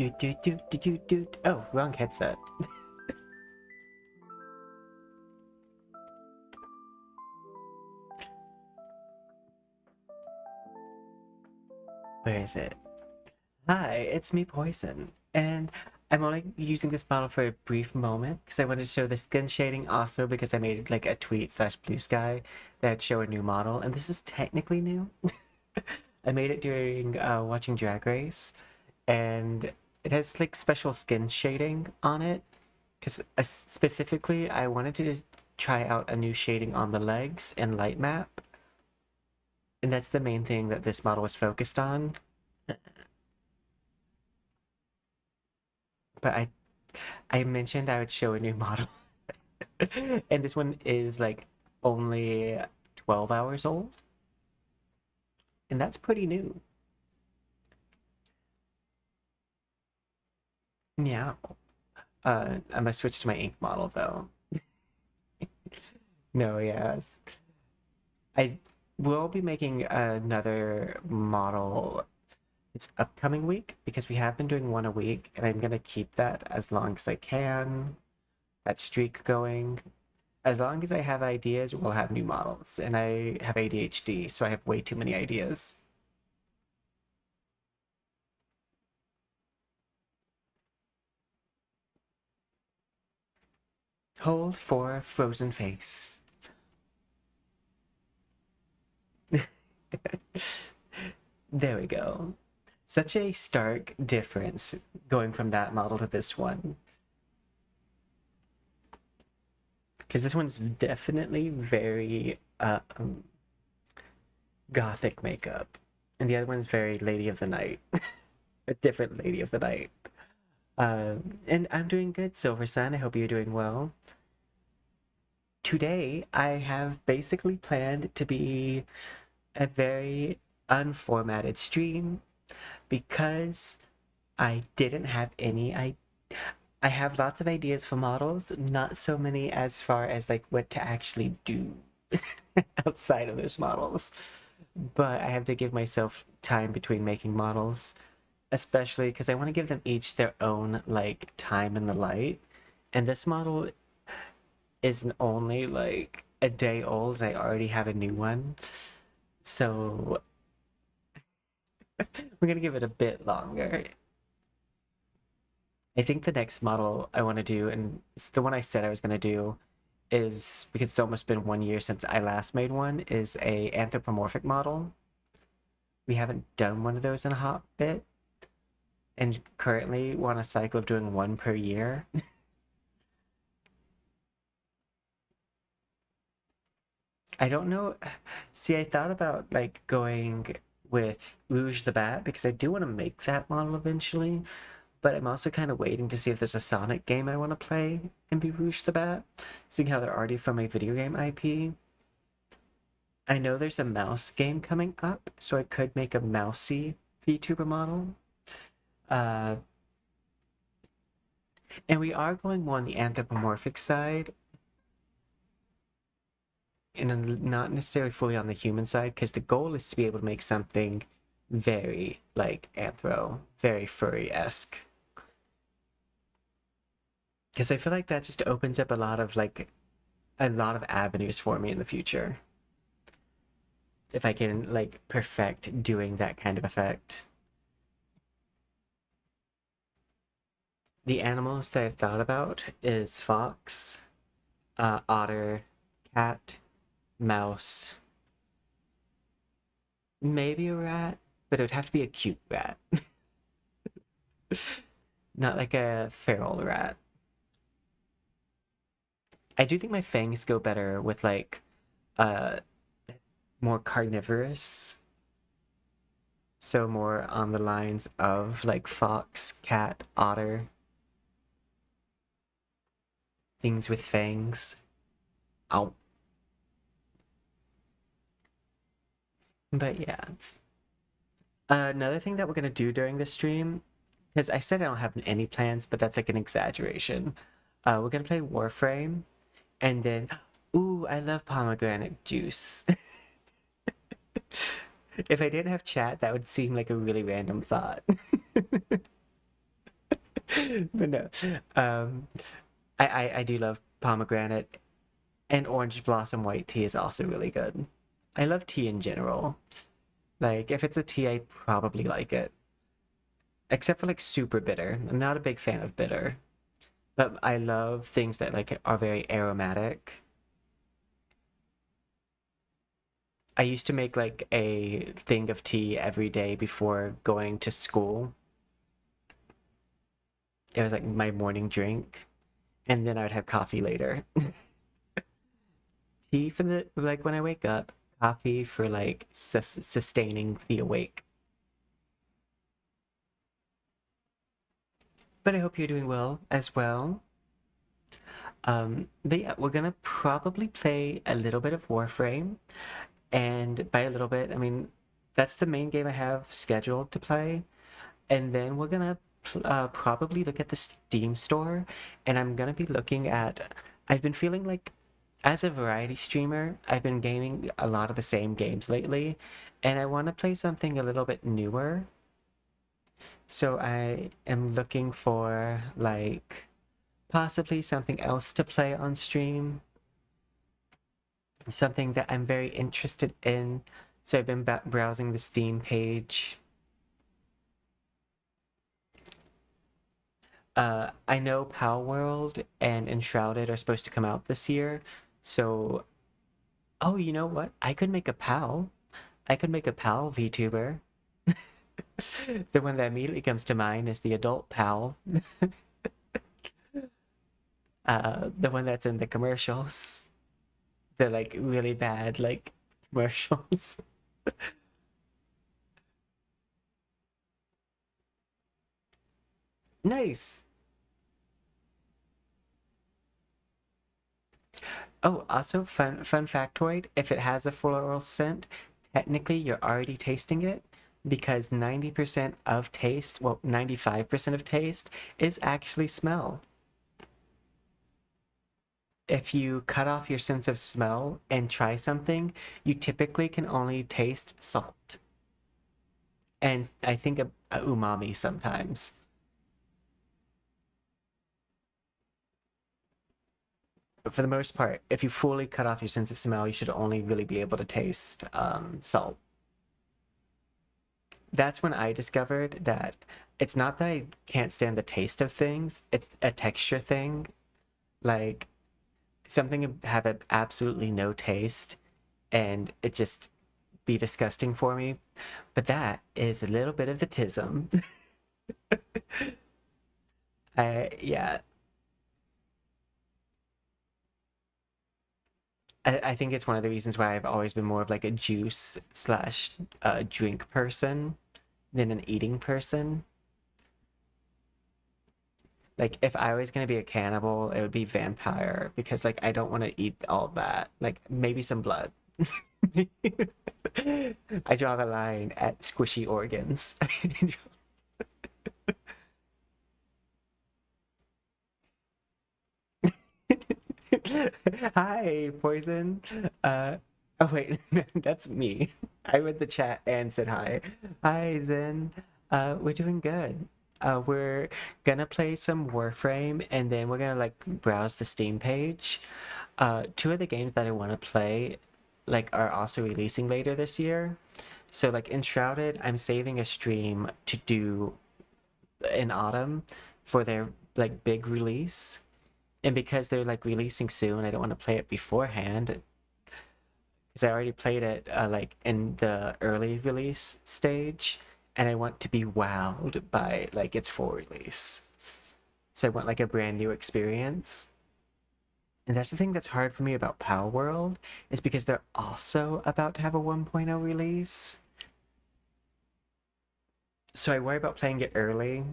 Oh, wrong headset. Where is it? Hi, it's me, Poison, and I'm only using this model for a brief moment because I wanted to show the skin shading also because I made like a tweet slash Bluesky that show a new model, and this is technically new. I made it during watching Drag Race, and it has like special skin shading on it because specifically I wanted to just try out a new shading on the legs in light map, and that's the main thing that this model was focused on. But I mentioned I would show a new model. And this one is like only 12 hours old. And that's pretty new. Meow. I'm gonna switch to my ink model though. No, yes. I will be making another model this upcoming week because we have been doing one a week, and I'm gonna keep that as long as I can. That streak going. As long as I have ideas, we'll have new models. And I have ADHD, so I have way too many ideas. Hold for frozen face. There we go. Such a stark difference going from that model to this one. Because this one's definitely very gothic makeup. And the other one's very Lady of the Night. A different Lady of the Night. And I'm doing good, Silver Sun. I hope you're doing well. Today, I have basically planned to be a very unformatted stream because I didn't have any. I have lots of ideas for models, not so many as far as like what to actually do outside of those models. But I have to give myself time between making models, especially because I want to give them each their own like time in the light. And this model isn't only like a day old and I already have a new one. So we're gonna give it a bit longer. I think the next model I want to do, and it's the one I said I was gonna do, is because it's almost been 1 year since I last made one, is a anthropomorphic model. We haven't done one of those in a hot bit, and currently we're on a cycle of doing one per year. I don't know. See, I thought about like going with Rouge the Bat because I do want to make that model eventually, but I'm also kind of waiting to see if there's a Sonic game I want to play and be Rouge the Bat, seeing how they're already from a video game IP. I know there's a mouse game coming up, so I could make a mousy VTuber model. Uh, and we are going more on the anthropomorphic side, and not necessarily fully on the human side, because the goal is to be able to make something very like anthro, very furry-esque. Because I feel like that just opens up a lot of avenues for me in the future. If I can like perfect doing that kind of effect. The animals that I've thought about is fox, otter, cat, mouse, maybe a rat, but it would have to be a cute rat. Not like a feral rat. I do think my fangs go better with like uh more carnivorous. So more on the lines of like fox, cat, otter, things with fangs. Ow. But yeah. Another thing that we're gonna do during the stream, because I said I don't have any plans, but that's like an exaggeration. We're gonna play Warframe, and then, ooh, I love pomegranate juice. If I didn't have chat, that would seem like a really random thought. But no, um, I do love pomegranate, and orange blossom white tea is also really good. I love tea in general. Like if it's a tea, I probably like it. Except for like super bitter. I'm not a big fan of bitter, but I love things that like are very aromatic. I used to make like a thing of tea every day before going to school. It was like my morning drink, and then I would have coffee later. Tea for the like when I wake up, coffee for like sustaining the awake. But I hope you're doing well as well. But yeah, we're gonna probably play a little bit of Warframe, and by a little bit, I mean that's the main game I have scheduled to play. And then we're gonna probably look at the Steam store, and I'm gonna be looking at. I've been feeling like, as a variety streamer, I've been gaming a lot of the same games lately, and I want to play something a little bit newer. So I am looking for like possibly something else to play on stream, something that I'm very interested in. So I've been browsing the Steam page. I know Power World and Enshrouded are supposed to come out this year. So, oh, you know what? I could make a PAL. I could make a PAL VTuber. The one that immediately comes to mind is the adult PAL, the one that's in the commercials. The like really bad like commercials. Nice. Oh, also fun factoid, if it has a floral scent, technically you're already tasting it because 90% of taste, well, 95% of taste is actually smell. If you cut off your sense of smell and try something, you typically can only taste salt and I think a umami sometimes. But for the most part, if you fully cut off your sense of smell, you should only really be able to taste salt. That's when I discovered that it's not that I can't stand the taste of things, it's a texture thing. Like something can have absolutely no taste and it just be disgusting for me. But that is a little bit of the tism. Yeah, I think it's one of the reasons why I've always been more of like a juice slash drink person than an eating person. Like if I was gonna be a cannibal, it would be vampire because like I don't want to eat all that. Like maybe some blood. I draw the line at squishy organs. Hi, Poison. Oh wait, that's me. I read the chat and said hi. Hi, Zen. We're doing good. We're gonna play some Warframe and then we're gonna like browse the Steam page. Two of the games that I want to play like are also releasing later this year. So like Enshrouded, I'm saving a stream to do in autumn for their like big release. And because they're like releasing soon, I don't want to play it beforehand because I already played it like in the early release stage, and I want to be wowed by like its full release. So I want like a brand new experience. And that's the thing that's hard for me about Power World is because they're also about to have a 1.0 release. So I worry about playing it early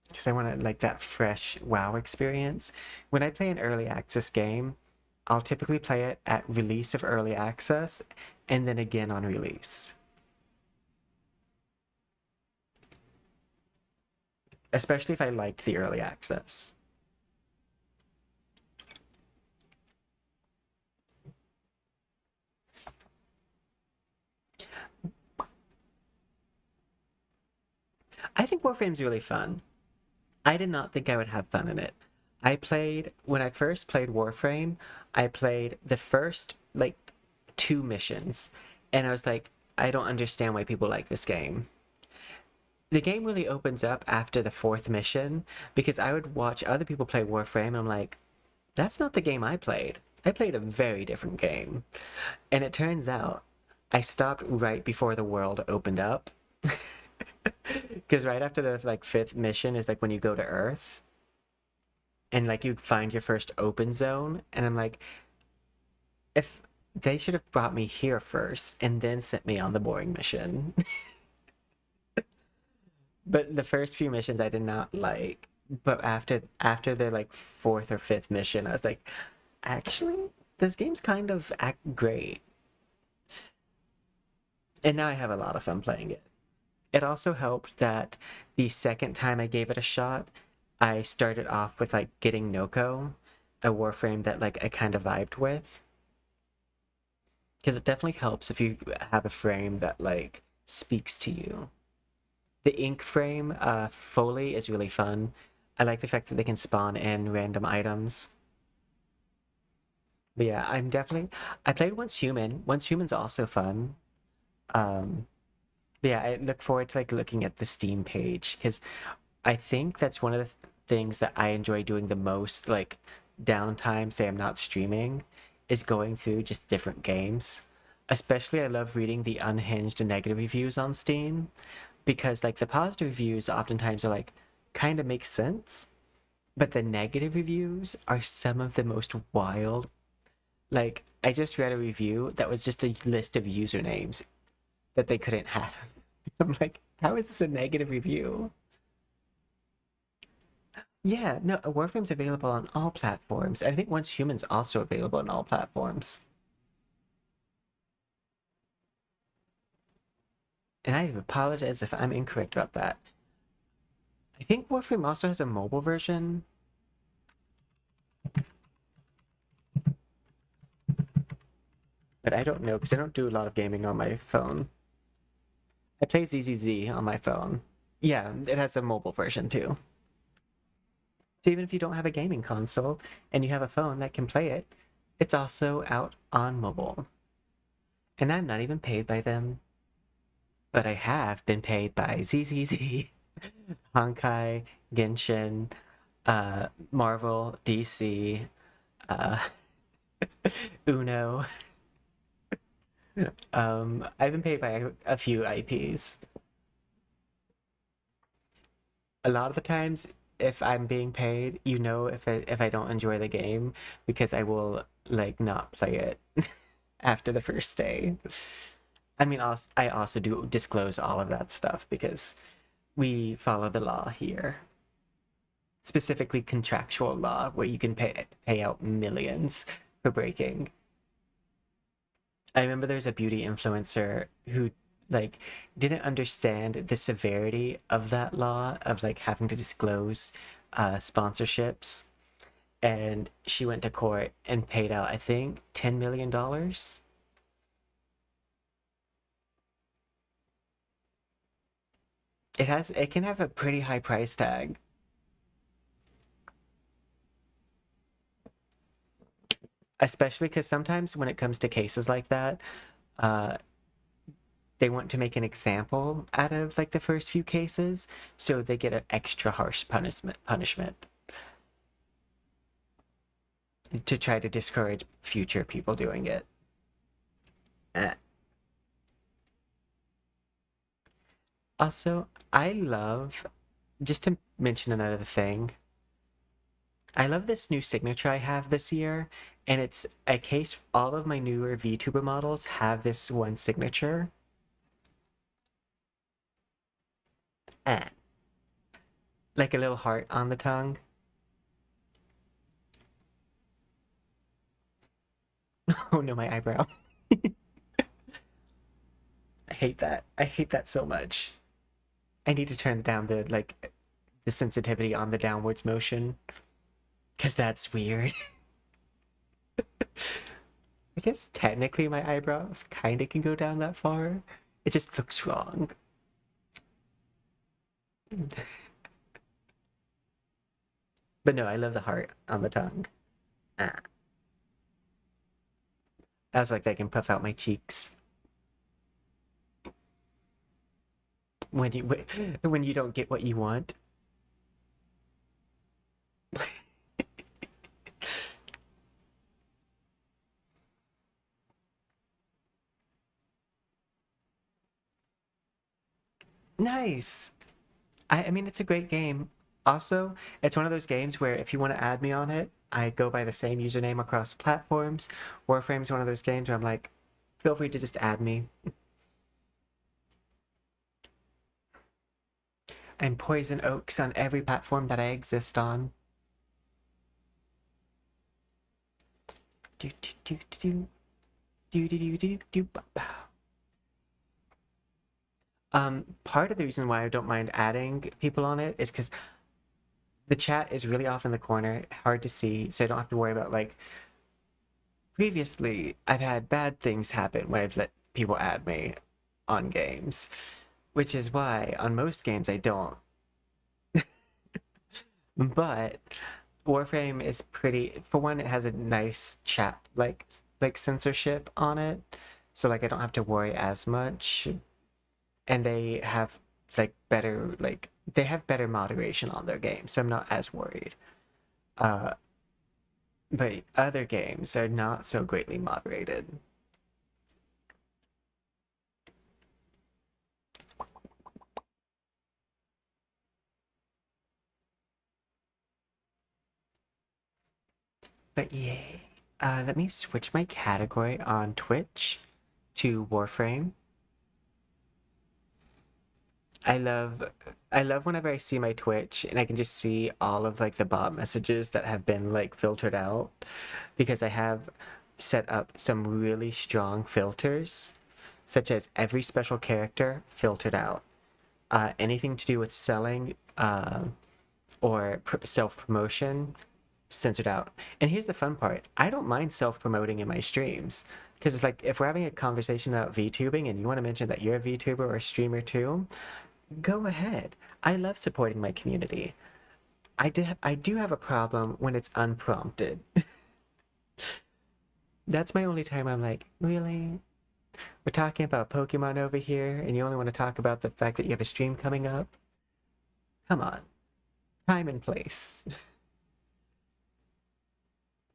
because I want like that fresh wow experience. When I play an early access game, I'll typically play it at release of early access and then again on release, especially if I liked the early access. I think Warframe's really fun. I did not think I would have fun in it. When I first played Warframe, I played the first like two missions, and I was like, I don't understand why people like this game. The game really opens up after the fourth mission because I would watch other people play Warframe and I'm like, that's not the game I played. I played a very different game. And it turns out I stopped right before the world opened up. Because right after the like fifth mission is like when you go to Earth and like you find your first open zone, and I'm like, if they should have brought me here first and then sent me on the boring mission. But the first few missions I did not like. But after the like fourth or fifth mission, I was like, actually, this game's kind of act great. And now I have a lot of fun playing it. It also helped that the second time I gave it a shot, I started off with like getting Noko, a Warframe that like I kind of vibed with. Because it definitely helps if you have a frame that like speaks to you. The ink frame Foley is really fun. I like the fact that they can spawn in random items. But yeah, I played Once Human. Once Human's also fun. Um, but yeah, I look forward to like looking at the Steam page because I think that's one of the things that I enjoy doing the most, like downtime, say I'm not streaming, is going through just different games. Especially I love reading the unhinged and negative reviews on Steam because like the positive reviews oftentimes are like kind of make sense, but the negative reviews are some of the most wild. Like I just read a review that was just a list of usernames that they couldn't have. I'm like, how is this a negative review? Yeah, no, Warframe's available on all platforms. I think Once Human's also available on all platforms. And I apologize if I'm incorrect about that. I think Warframe also has a mobile version, but I don't know because I don't do a lot of gaming on my phone. I play ZZZ on my phone. Yeah, it has a mobile version too. So even if you don't have a gaming console and you have a phone that can play it, it's also out on mobile. And I'm not even paid by them, but I have been paid by ZZZ, Honkai, Genshin, Marvel, DC, uh, Uno. I've been paid by a few IPs. A lot of the times, if I'm being paid, if I don't enjoy the game because I will like not play it after the first day. I mean, I also do disclose all of that stuff because we follow the law here, specifically contractual law, where you can pay out millions for breaking. I remember there's a beauty influencer who like didn't understand the severity of that law of like having to disclose sponsorships, and she went to court and paid out I think $10 million. It can have a pretty high price tag, especially because sometimes when it comes to cases like that, uh, they want to make an example out of like the first few cases, so they get an extra harsh punishment to try to discourage future people doing it. Uh, Also, I love, just to mention another thing, I love this new signature I have this year, and it's a case all of my newer VTuber models have this one signature. Eh, like a little heart on the tongue. Oh no, my eyebrow. I hate that. I hate that so much. I need to turn down the sensitivity on the downwards motion because that's weird. I guess technically my eyebrows kind of can go down that far. It just looks wrong. But no, I love the heart on the tongue. Ah, I was like, they can puff out my cheeks when you when you don't get what you want. Nice. I mean, it's a great game. Also, it's one of those games where if you want to add me on it, I go by the same username across platforms. Warframe's one of those games where I'm like, feel free to just add me. I'm Poison Oaks on every platform that I exist on. Do do do do do do do do do do. Part of the reason why I don't mind adding people on it is because the chat is really off in the corner, hard to see, so I don't have to worry about like previously I've had bad things happen when I've let people add me on games, which is why on most games I don't. But Warframe is pretty, for one, it has a nice chat like censorship on it. So like I don't have to worry as much. And they have they have better moderation on their game, so I'm not as worried. Uh but other games are not so greatly moderated. But yay. Let me switch my category on Twitch to Warframe. I love I love whenever I see my Twitch and I can just see all of like the bot messages that have been like filtered out because I have set up some really strong filters, such as every special character filtered out. Anything to do with selling or self-promotion censored out. And here's the fun part. I don't mind self-promoting in my streams because it's like if we're having a conversation about VTubing and you want to mention that you're a VTuber or a streamer too, go ahead. I love supporting my community. I do have a problem when it's unprompted. That's my only time I'm like, really? We're talking about Pokemon over here, and you only want to talk about the fact that you have a stream coming up? Come on. Time and place.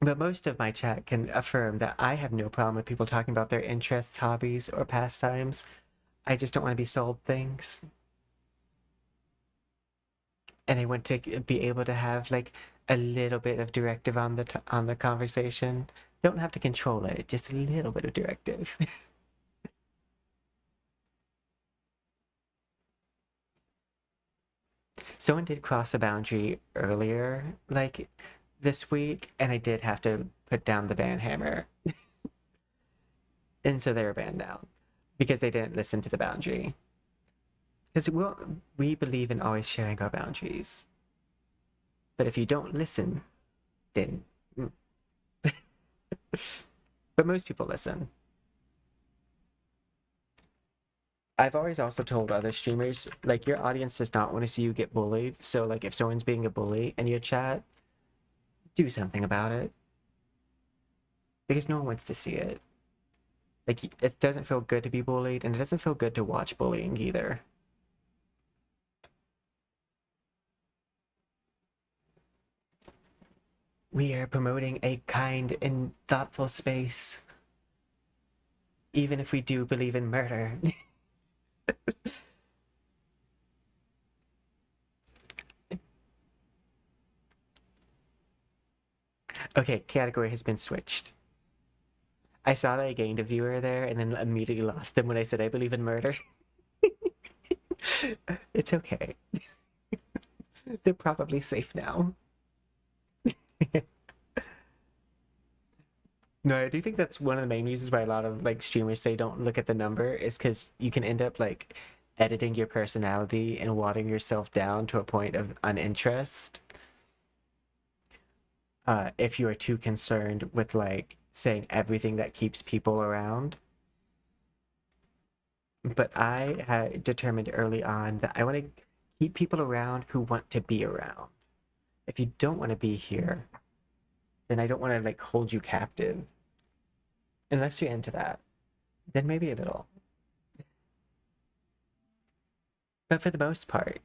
But most of my chat can affirm that I have no problem with people talking about their interests, hobbies, or pastimes. I just don't want to be sold things. And I want to be able to have like a little bit of directive on the conversation. Don't have to control it, just a little bit of directive. Someone did cross a boundary earlier, like this week, and I did have to put down the ban hammer. And so they're banned now because they didn't listen to the boundary. Because we believe in always sharing our boundaries. But if you don't listen, then. But most people listen. I've always also told other streamers, like, your audience does not want to see you get bullied. So, like, if someone's being a bully in your chat, do something about it. Because no one wants to see it. Like, it doesn't feel good to be bullied, and it doesn't feel good to watch bullying either. We are promoting a kind and thoughtful space, even if we do believe in murder. Okay, category has been switched. I saw that I gained a viewer there and then immediately lost them when I said I believe in murder. It's okay. They're probably safe now. No, I do think that's one of the main reasons why a lot of like streamers say don't look at the number is because you can end up like editing your personality and watering yourself down to a point of uninterest. If you are too concerned with like saying everything that keeps people around. But I had determined early on that I want to Keep people around who want to be around. If you don't want to be here, then I don't want to like hold you captive. Unless you're into that, then maybe a little. But for the most part,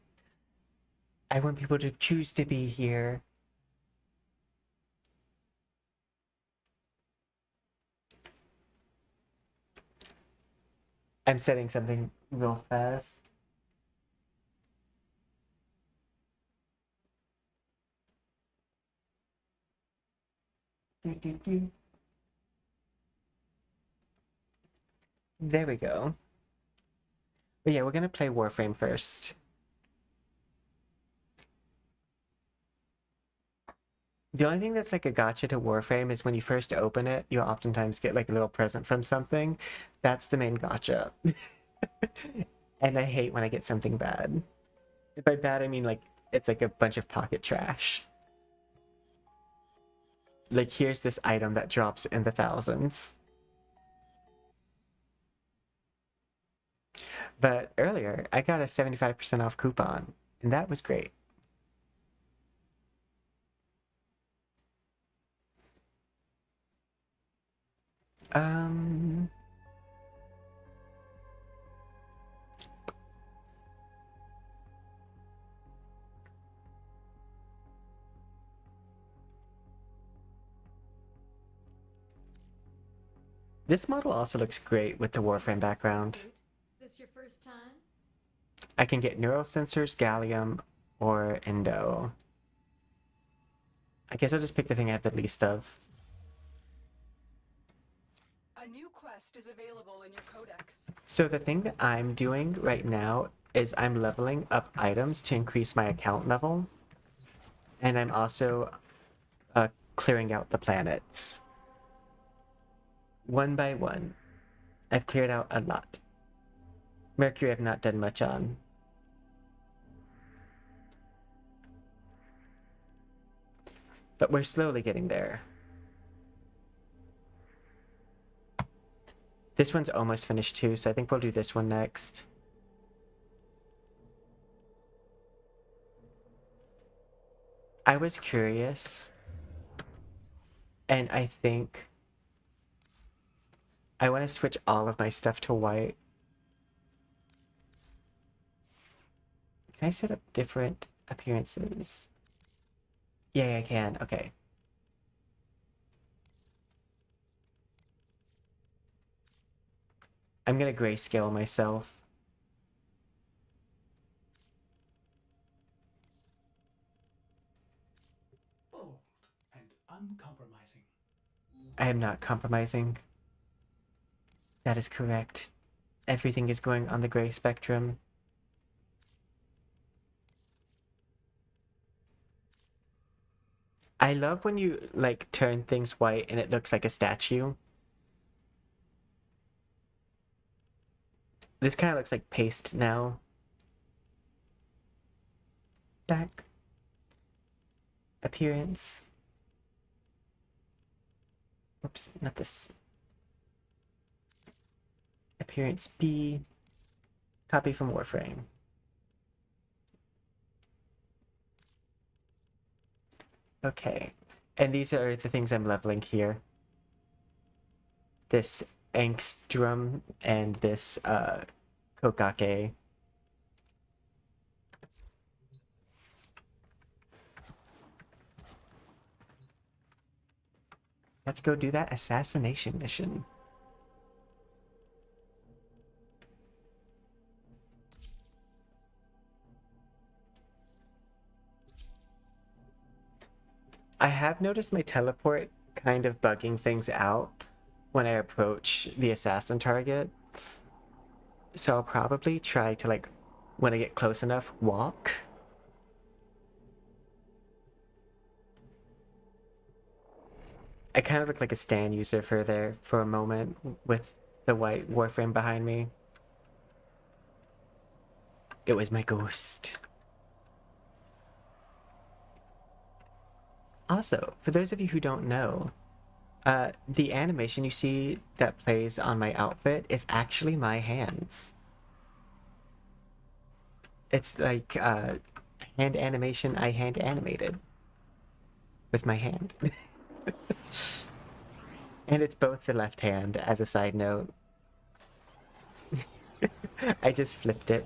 I want people to choose to be here. I'm setting something real fast. There we go. But yeah, we're gonna play Warframe first. The only thing that's like a gotcha to Warframe is when you first open it, you oftentimes get like a little present from something. That's the main gotcha. And I hate when I get something bad. By bad, I mean like it's like a bunch of pocket trash. Like here's this item that drops in the thousands. But earlier, I got a 75% off coupon, and that was great. Um, this model also looks great with the Warframe background. This your first time? I can get neural sensors, gallium, or endo. I guess I'll just pick the thing I have the least of. A new quest is available in your codex. So the thing that I'm doing right now is I'm leveling up items to increase my account level. And I'm also clearing out the planets. One by one. I've cleared out a lot. Mercury I've not done much on. But we're slowly getting there. This one's almost finished too, so I think we'll do this one next. I was curious, and I think I want to switch all of my stuff to white. Can I set up different appearances? Yeah, I can. Okay. I'm gonna grayscale myself. Bold and uncompromising. I am not compromising. That is correct. Everything is going on the gray spectrum. I love when you like turn things white and it looks like a statue. This kind of looks like paste now. Back. Appearance. Oops, not this. Appearance B. Copy from Warframe. Okay. And these are the things I'm leveling here. This angstrom and this kokake. Let's go do that assassination mission. I have noticed my teleport kind of bugging things out when I approach the assassin target. So I'll probably try to like, when I get close enough, walk. I kind of look like a stand user for a moment with the white Warframe behind me. It was my ghost. Also, for those of you who don't know, the animation you see that plays on my outfit is actually my hands. It's like hand animation I hand animated with my hand. And it's both the left hand, as a side note. I just flipped it.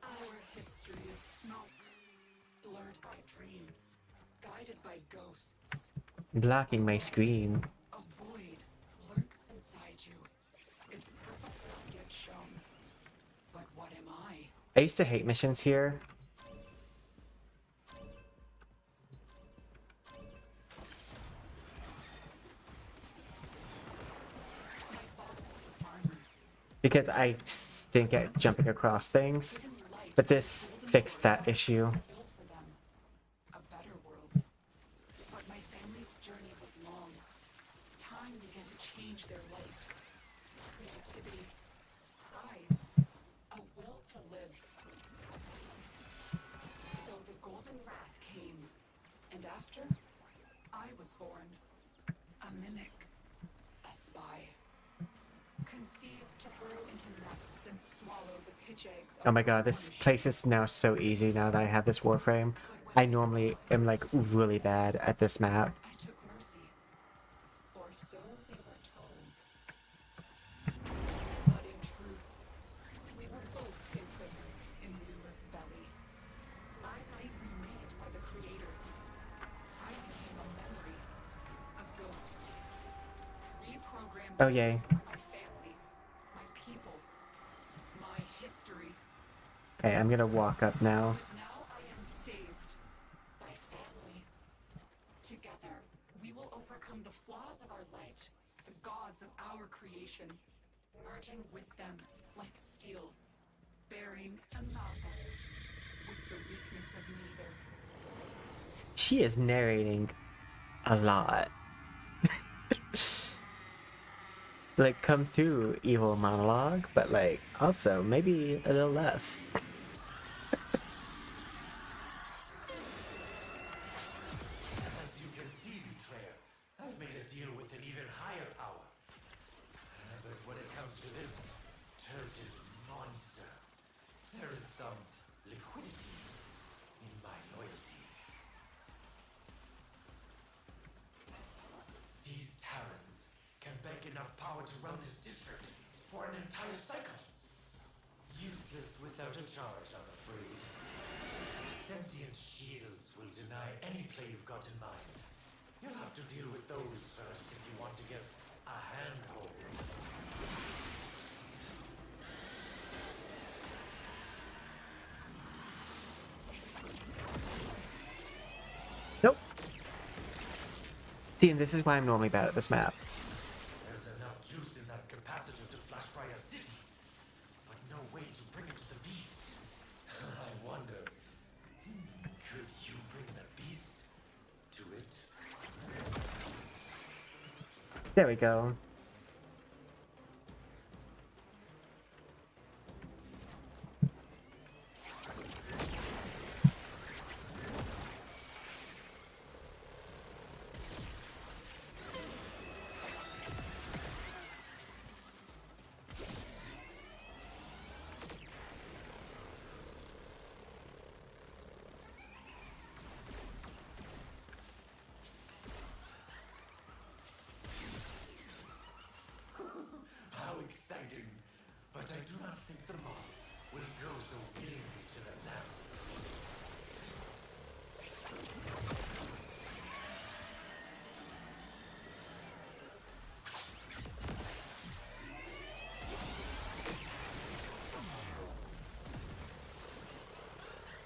Our history is smoke, blurred by dreams, guided by ghosts. Blocking my screen. A void lurks inside you. Its purpose not yet shown. But what am I? I used to hate missions here. My father was a farmer. Because I stink at jumping across things. Given light, But this fixed that issue. to build for them a better world. But my family's journey was long. Time began to change their light. Creativity, pride, a will to live. So the golden wrath came, and after, I was born. A mimic, a spy. Conceived to burrow into nests and swallow the pitch eggs of Oh my the god, this one place is now so easy now that I have this Warframe. I normally am like really bad at this map. I took mercy, or so we were told. But in truth, we were both imprisoned in Lua's belly. My light remade by the creators. I became a memory, a ghost. Reprogrammed Oh yay. by my family, my people, my history. Okay, I'm gonna walk up now. But now I am saved by family. Together, we will overcome the flaws of our light, the gods of our creation, merging with them like steel, bearing amalgams with the weakness of neither. She is narrating a lot. Like, come through, evil monologue, but like, also, maybe a little less. As you can see, Betrayer, I've made a deal with an even higher power. But when it comes to this turgid monster, there is some liquidity in my loyalty. These Terrans can bank enough power to run this district for an entire cycle. Useless without a charge, I'm afraid. Sentient shields will deny any play you've got in mind. You'll have to deal with those first if you want to get a handhold. Nope. See, and this is why I'm normally bad at this map. There's enough juice in that capacitor to flash fry a city, but no way to bring it to the beast. I wonder, could you bring the beast to it? There we go. How exciting! But I do not think the moth will go so willingly to the lamp.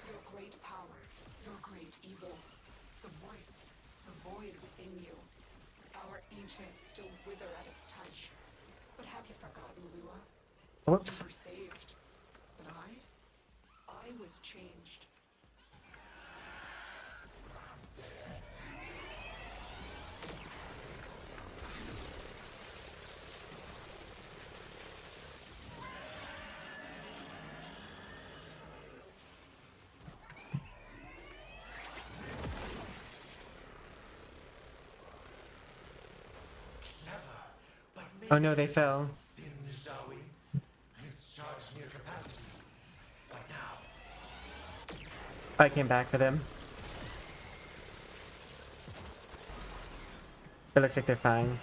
Your great power, your great evil, the voice, the void within you. Our ancients still wither at its touch. But have you forgotten, Lua? Whoops. You were saved. But I was changed. Oh no, they fell. Singed, are we? It's charged near capacity. What now? I came back for them. It looks like they're fine.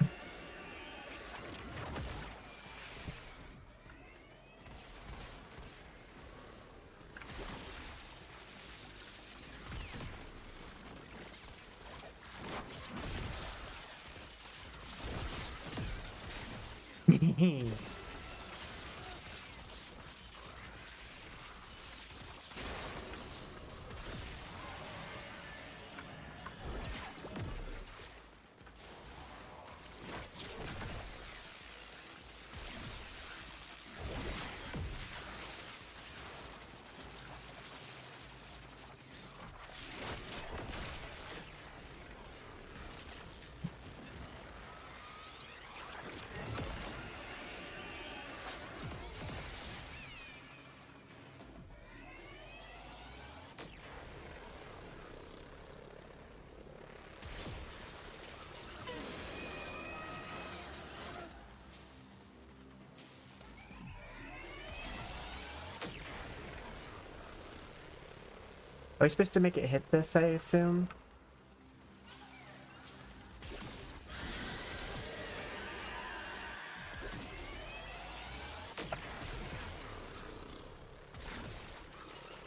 Are we supposed to make it hit this, I assume?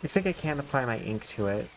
Looks like I can't apply my ink to it.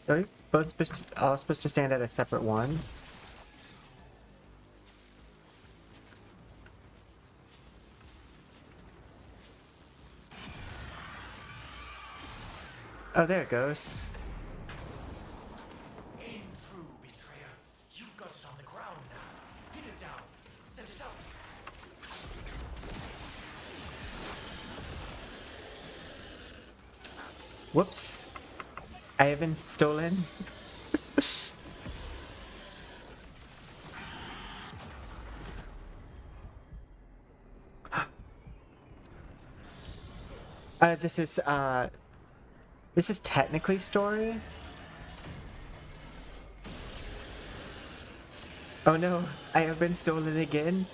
Are we both all supposed to stand at a separate one? Oh, there it goes. Aim true, betrayer. You've got it on the ground now. Pin it down. Set it up. Whoops. I haven't stolen. uh, this is, uh... This is technically story? Oh no, I have been stolen again.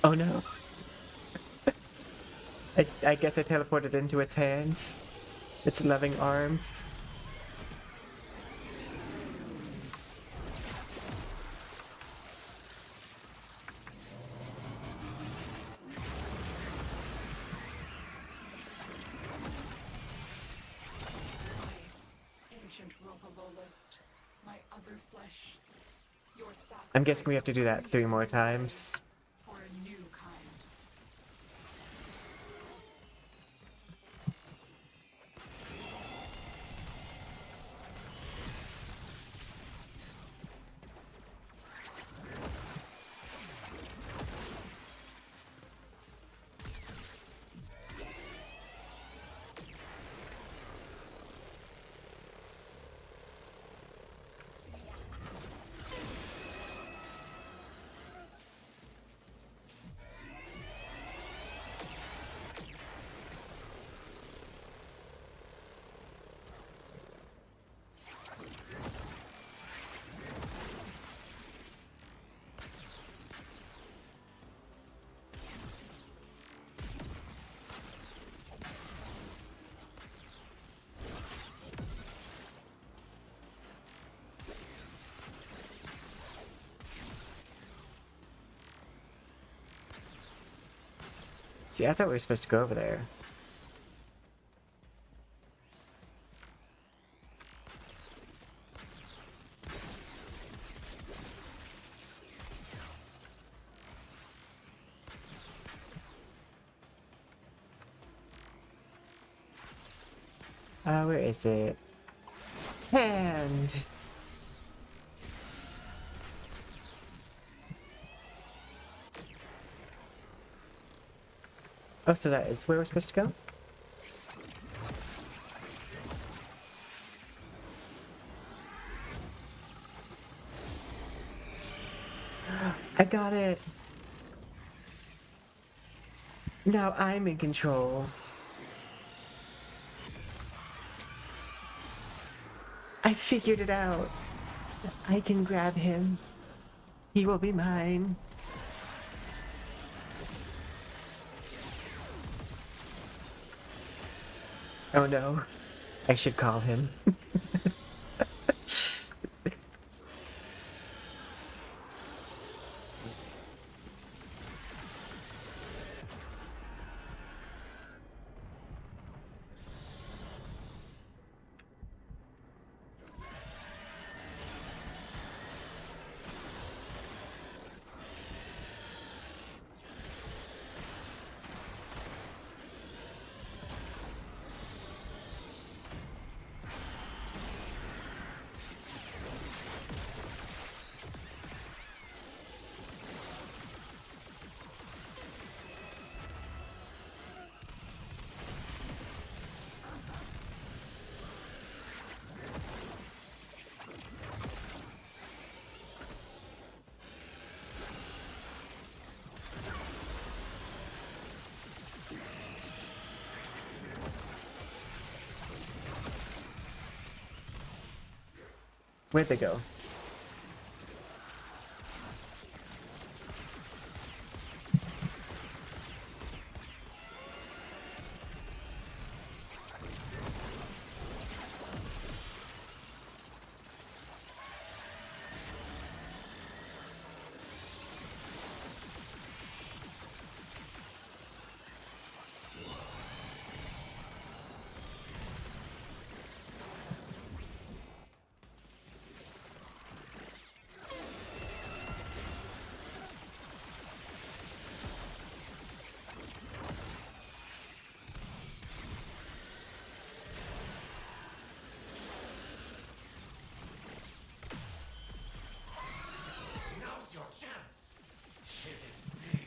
Oh no. I guess I teleported into its hands. Its loving arms. Ice, ancient Ropalolist, my other flesh. Your I'm guessing we sacrifice have to do that 3 more times. for a new kind. See, I thought we were supposed to go over there. Where is it? Hand! Oh, so that is where we're supposed to go? I got it! Now I'm in control. I figured it out. I can grab him. He will be mine. Oh no. I should call him. Where'd they go? Now's your chance. Hit it big.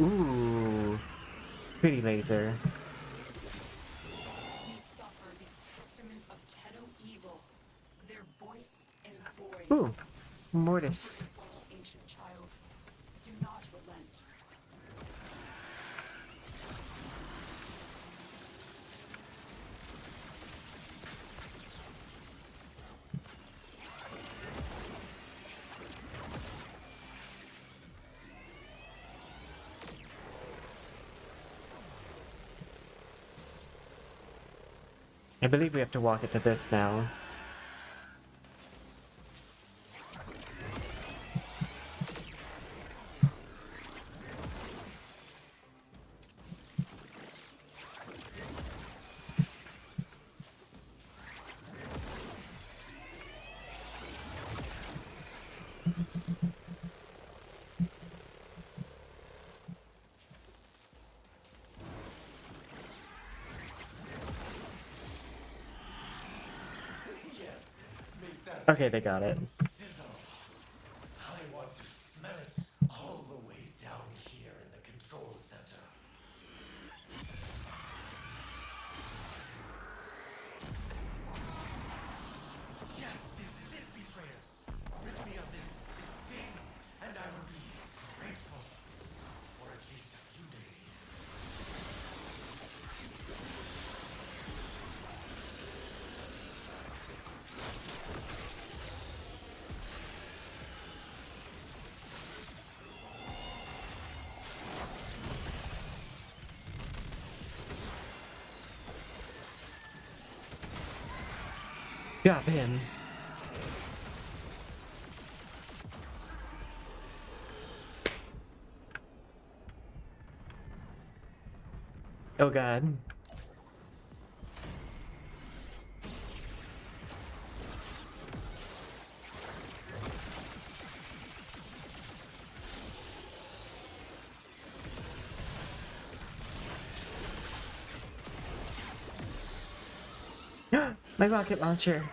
Ooh. Pretty laser. We suffer these testaments of Tedo evil, their voice and void. Ooh. Mortis. All ancient child, do not relent. I believe we have to walk it to this now. Yes, make that Okay, they got it. sizzle. I want to smell it all the way down here in the control center. Yes, this is it, Betrayers. Rid me of this thing, and I will be grateful for at least a few days. Got him. Oh god. My rocket launcher.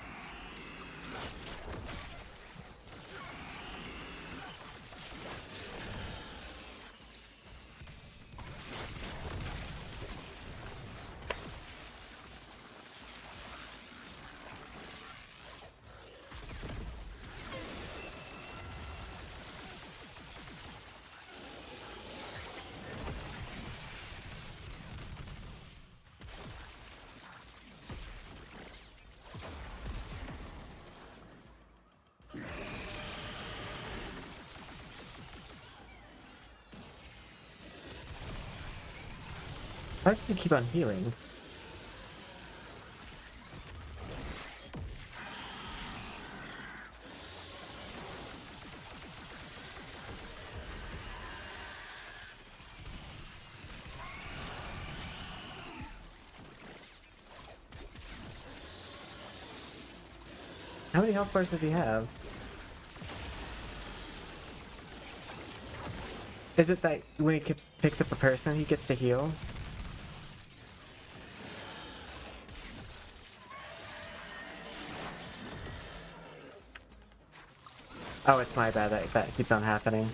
Why does it keep on healing? How many health bars does he have? Is it that when he picks up a person, he gets to heal? Oh, it's my bad that keeps on happening.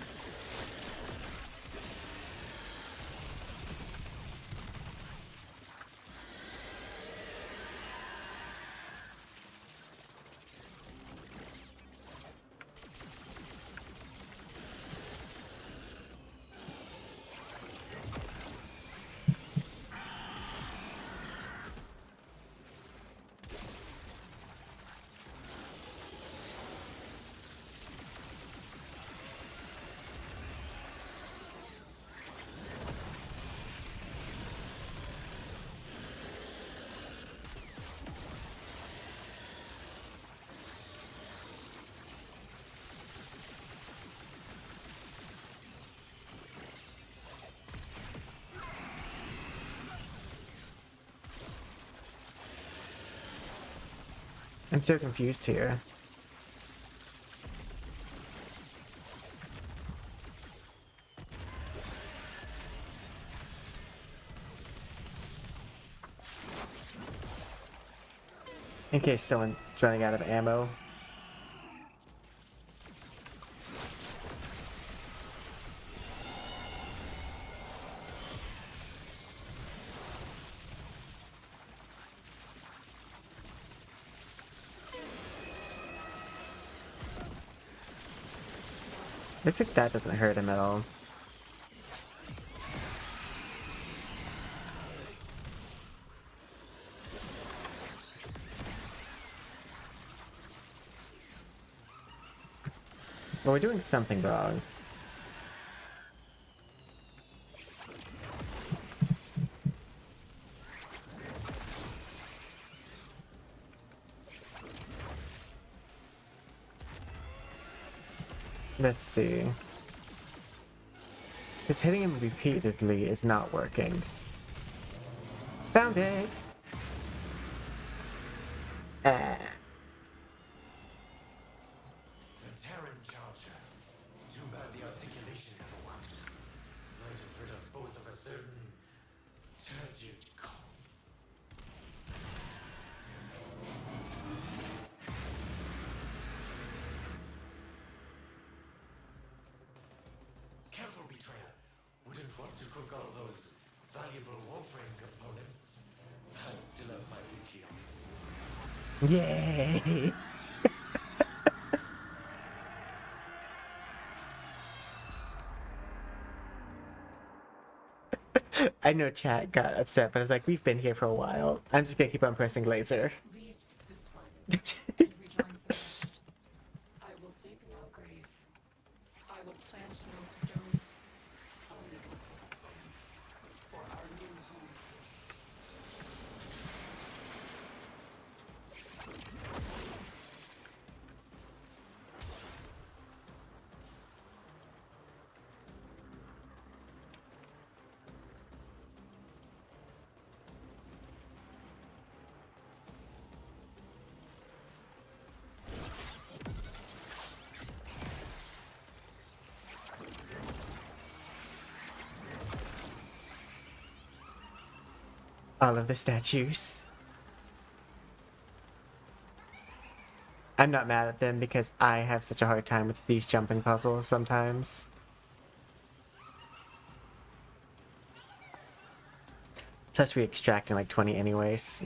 I'm so confused here. In case someone's running out of ammo. Looks like that doesn't hurt him at all. Well, we're doing something wrong. Let's see. Because hitting him repeatedly is not working. Found it! Ah. The Terran Charger. Too bad the articulation never worked. Might have rid us both of a certain turgid calm. Careful, Betrayer. Wouldn't want to cook all those valuable Warframe components. I still have my wiki on. Yay! I know chat got upset, but I was like, we've been here for a while. I'm just gonna keep on pressing laser. Leaves this one and rejoins the rest. I will dig no grave. I will plant no stone. Only consider plan for our new home. All of the statues. I'm not mad at them because I have such a hard time with these jumping puzzles sometimes. Plus we extract in like 20 anyways.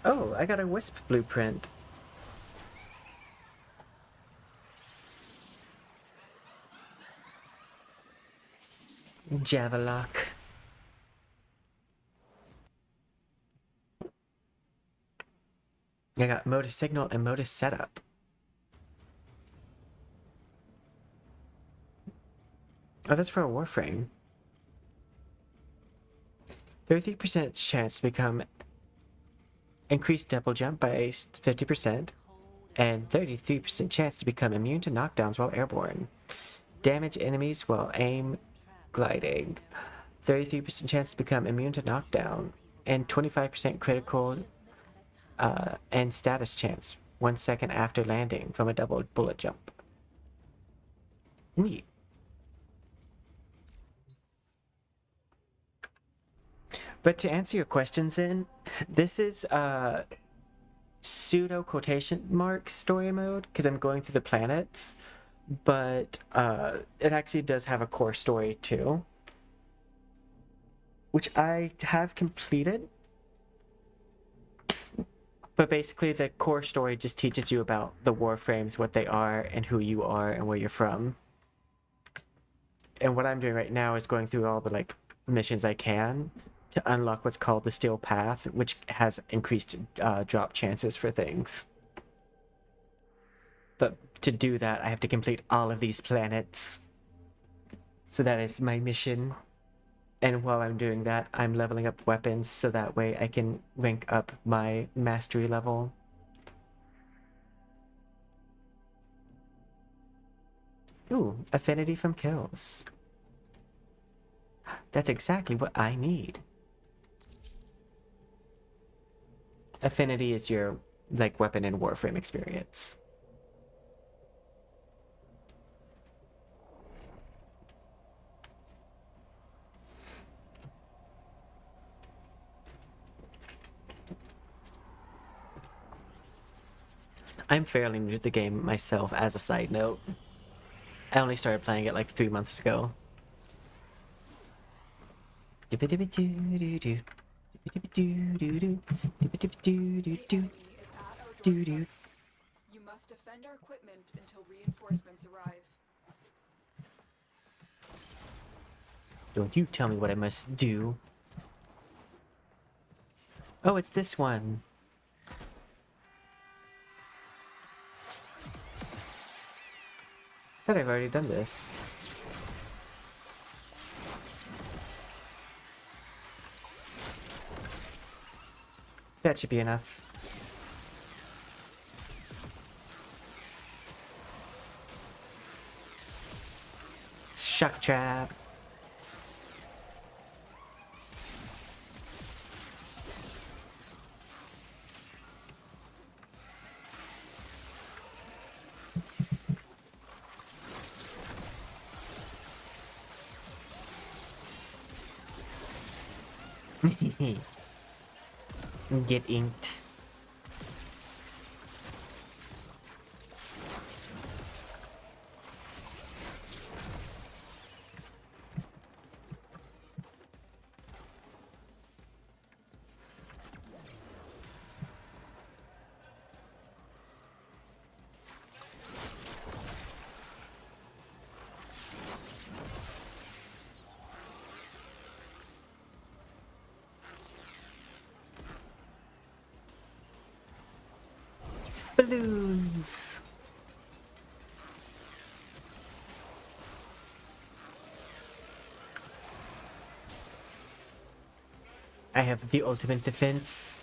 Oh, I got a Wisp blueprint. Javalock. I got modus signal and modus setup. Oh, that's for a Warframe. 33% chance to become increased double jump by 50%, and 33% chance to become immune to knockdowns while airborne. Damage enemies while aim gliding. 33% chance to become immune to knockdown, and 25% critical and status chance 1 second after landing from a double bullet jump. Neat. But to answer your question, Zin, this is pseudo quotation mark story mode because I'm going through the planets, but it actually does have a core story too, which I have completed. But basically, the core story just teaches you about the Warframes, what they are, and who you are, and where you're from. And what I'm doing right now is going through all the like missions I can to unlock what's called the Steel Path, which has increased drop chances for things. But to do that, I have to complete all of these planets. So that is my mission. And while I'm doing that, I'm leveling up weapons so that way I can rank up my mastery level. Ooh, affinity from kills. That's exactly what I need. Affinity is your, like, weapon and Warframe experience. I'm fairly new to the game myself, as a side note. I only started playing it like 3 months ago. The enemy is at our doorstep. You must defend our equipment until reinforcements arrive. Don't you tell me what I must do. Oh, it's this one. I thought I've already done this. That should be enough. Shock trap. Get inked. Balloons. I have the ultimate defense.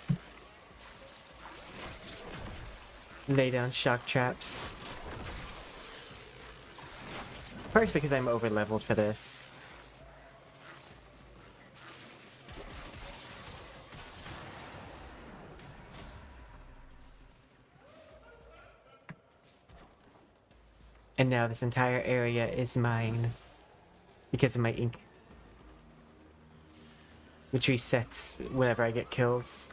Lay down shock traps. Partially because I'm over leveled for this. And now this entire area is mine because of my ink, which resets whenever I get kills.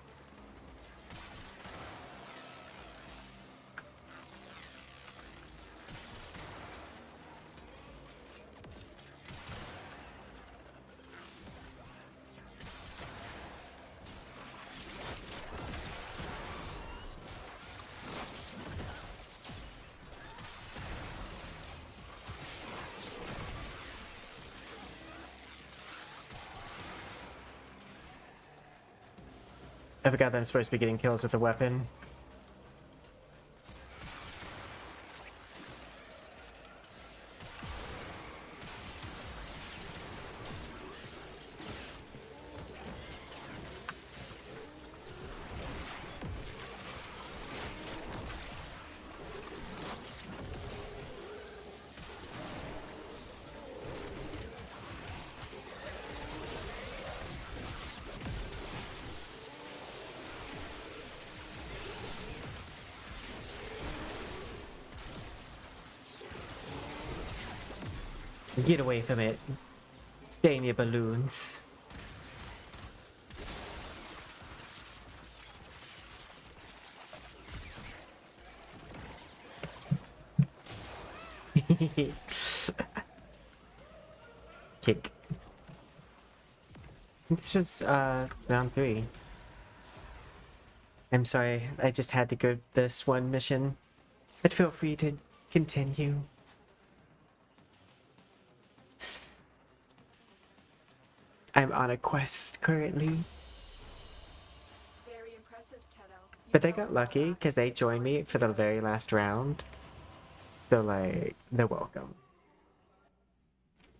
I forgot that I'm supposed to be getting kills with a weapon. Get away from it. Stay in your balloons. Kick. This was round 3. I'm sorry, I just had to go this one mission. But feel free to continue. I'm on a quest currently. Very impressive, Tenno. You But they know got all lucky that. because they joined me for the very last round. So like, they're welcome.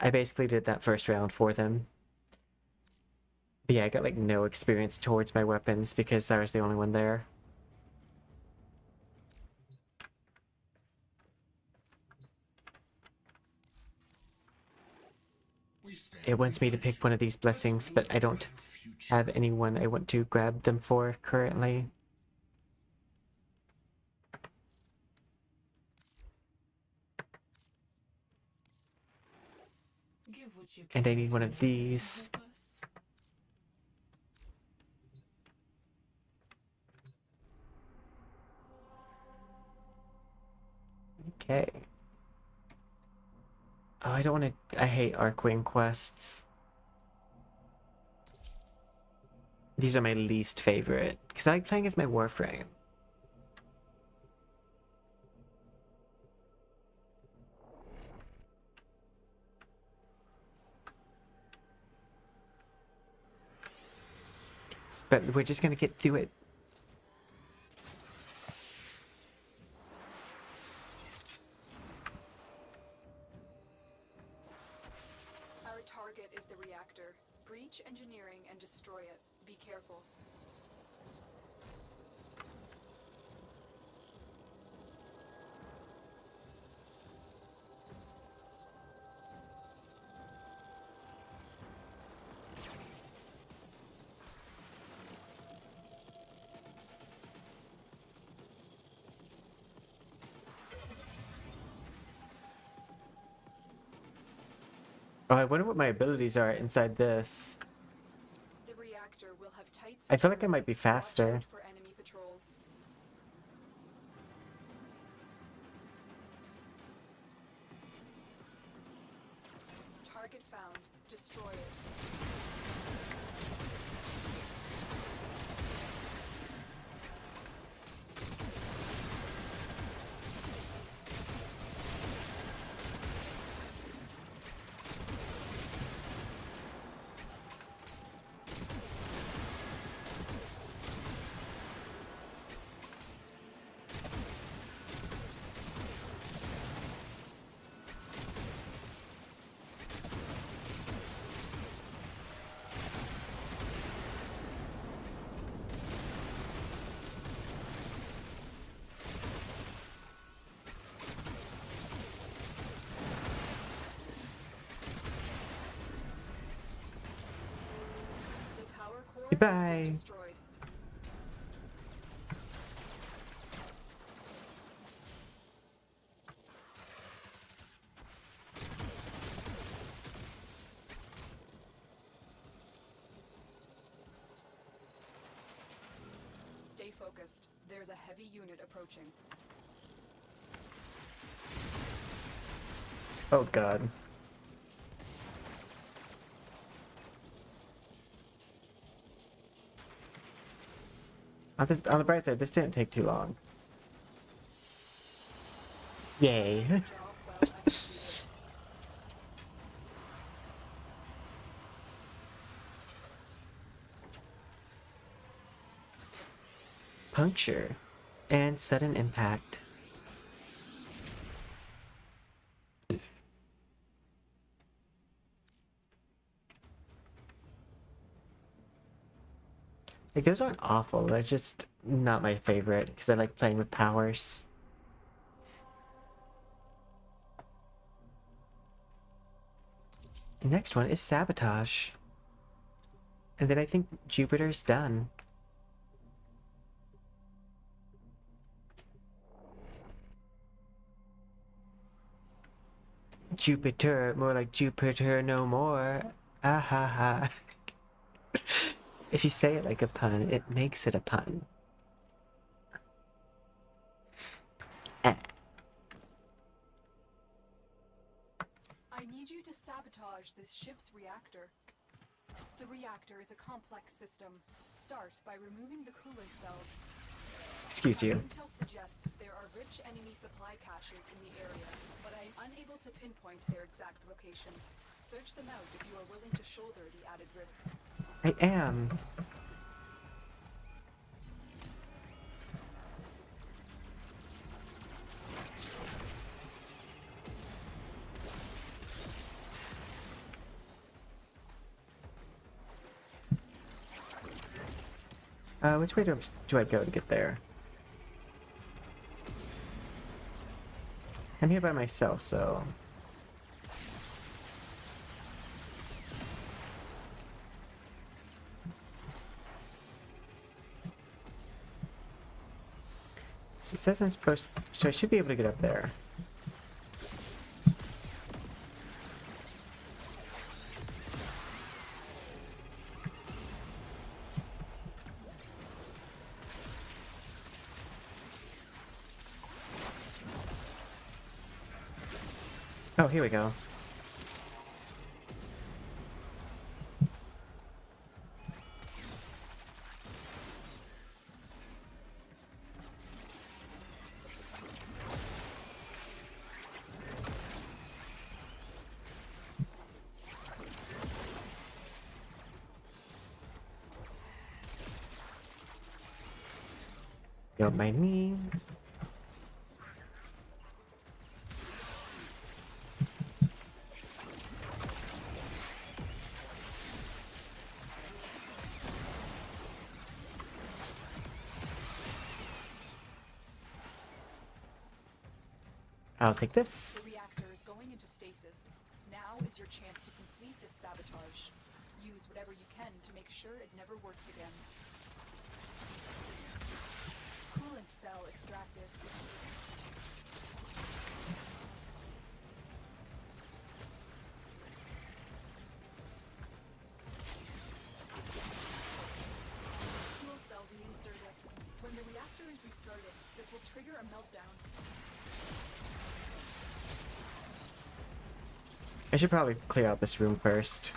I basically did that first round for them. But yeah, I got like no experience towards my weapons because I was the only one there. It wants me to pick one of these blessings, but I don't have anyone I want to grab them for currently. And I need one of these. Okay. Oh, I don't want to... I hate Arcwing quests. These are my least favorite, because I like playing as my Warframe. But we're just gonna get through it. Our target is the reactor. Breach engineering and destroy it. Be careful. Oh, I wonder what my abilities are inside this. The reactor will have tight I feel like I security. might be Watch faster. out for enemy patrols. Target found. Destroy it. The power core has Goodbye. been destroyed. Stay focused. There's a heavy unit approaching. Oh god. On the bright side, this didn't take too long. Yay. Job well executed. Puncture. And sudden impact. Like, those aren't awful. They're just not my favorite because I like playing with powers. The next one is sabotage. And then I think Jupiter's done. Jupiter, more like Jupiter no more. Ah ha ha. If you say it like a pun, it makes it a pun. Eh. I need you to sabotage this ship's reactor. The reactor is a complex system. Start by removing the coolant cells. Excuse you. Intel suggests there are rich enemy supply caches in the area, but I am unable to pinpoint their exact location. Search them out if you are willing to shoulder the added risk. I am. Which way do I go to get there? I'm here by myself, so... So it says I'm supposed... So I should be able to get up there. Oh, here we go. Don't mind me. I'll take this. The reactor is going into stasis. Now is your chance to complete this sabotage. Use whatever you can to make sure it never works again. Coolant cell extracted. meltdown. I should probably clear out this room first.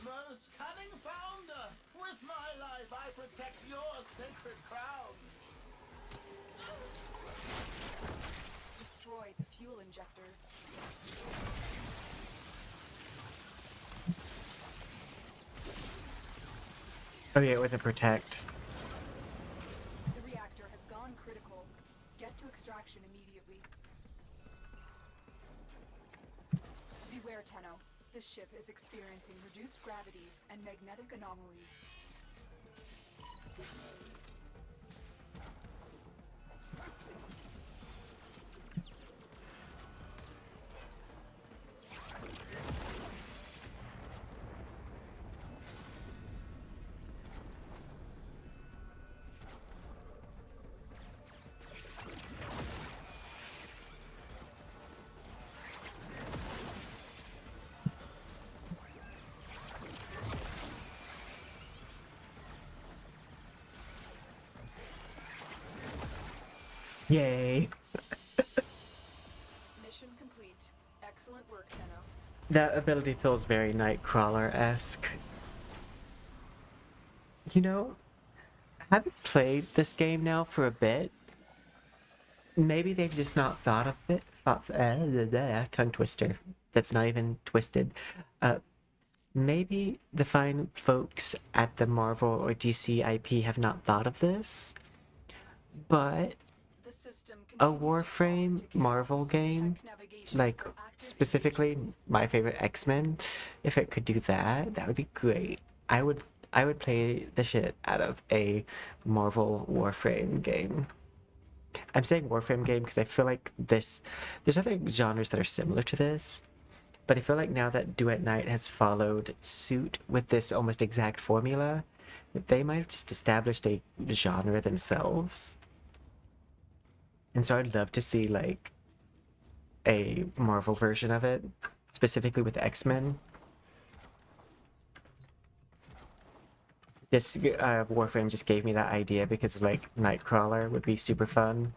Most cunning founder, with my life I protect your sacred crown. Destroy the fuel injectors. Oh yeah, it was a protect. The reactor has gone critical. Get to extraction immediately. Beware, Tenno. This ship is experiencing reduced gravity and magnetic anomalies. Yay! Mission complete. Excellent work, Tenno. That ability feels very Nightcrawler-esque. You know, I haven't played this game now for a bit. Maybe they've just not thought of it. Tongue twister. That's not even twisted. Maybe the fine folks at the Marvel or DC IP have not thought of this. But The system a continues to fall Warframe into chaos. Marvel game, Check navigation like for active specifically engagements. my favorite X-Men, if it could do that, that would be great. I would play the shit out of a Marvel Warframe game. I'm saying Warframe game because I feel like there's other genres that are similar to this, but I feel like now that Do at Night has followed suit with this almost exact formula, they might have just established a genre themselves. And so I'd love to see like a Marvel version of it, specifically with X-Men. This Warframe just gave me that idea because like Nightcrawler would be super fun.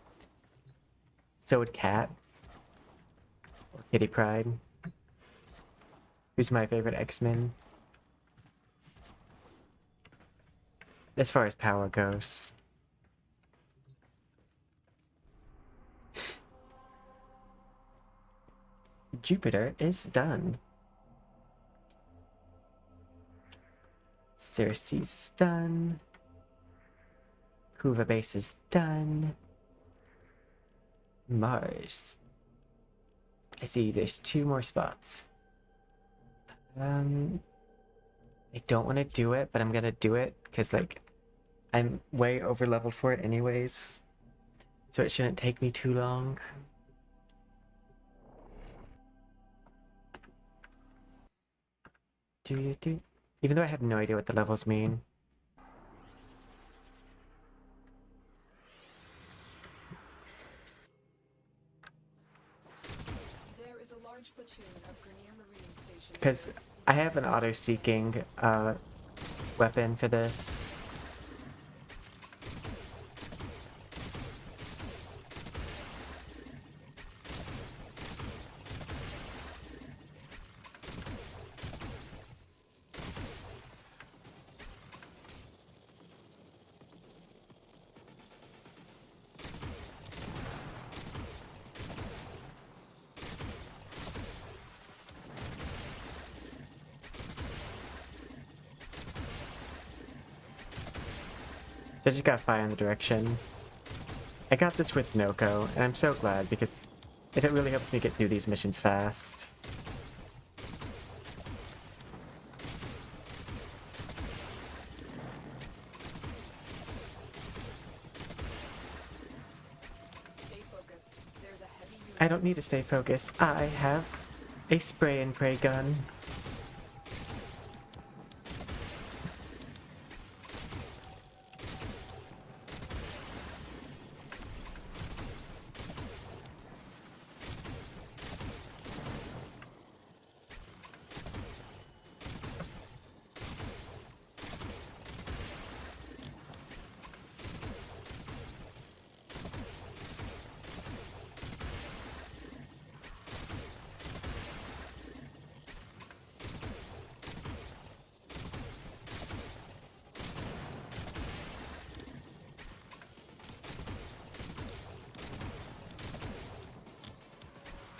So would Cat. Or Kitty Pryde. Who's my favorite X-Men. As far as power goes. Jupiter is done. Cersei's done. Kuva base is done. Mars. I see there's 2 more spots. I don't want to do it, but I'm gonna do it because like I'm way over leveled for it anyways. So it shouldn't take me too long. Even though I have no idea what the levels mean. There is a large platoon of Grenier Marine stations. Because I have an auto-seeking weapon for this. So I just gotta fire in the direction. I got this with Noko, and I'm so glad because if it really helps me get through these missions fast. Stay focused. There's a heavy unit. I don't need to stay focused. I have a spray and pray gun.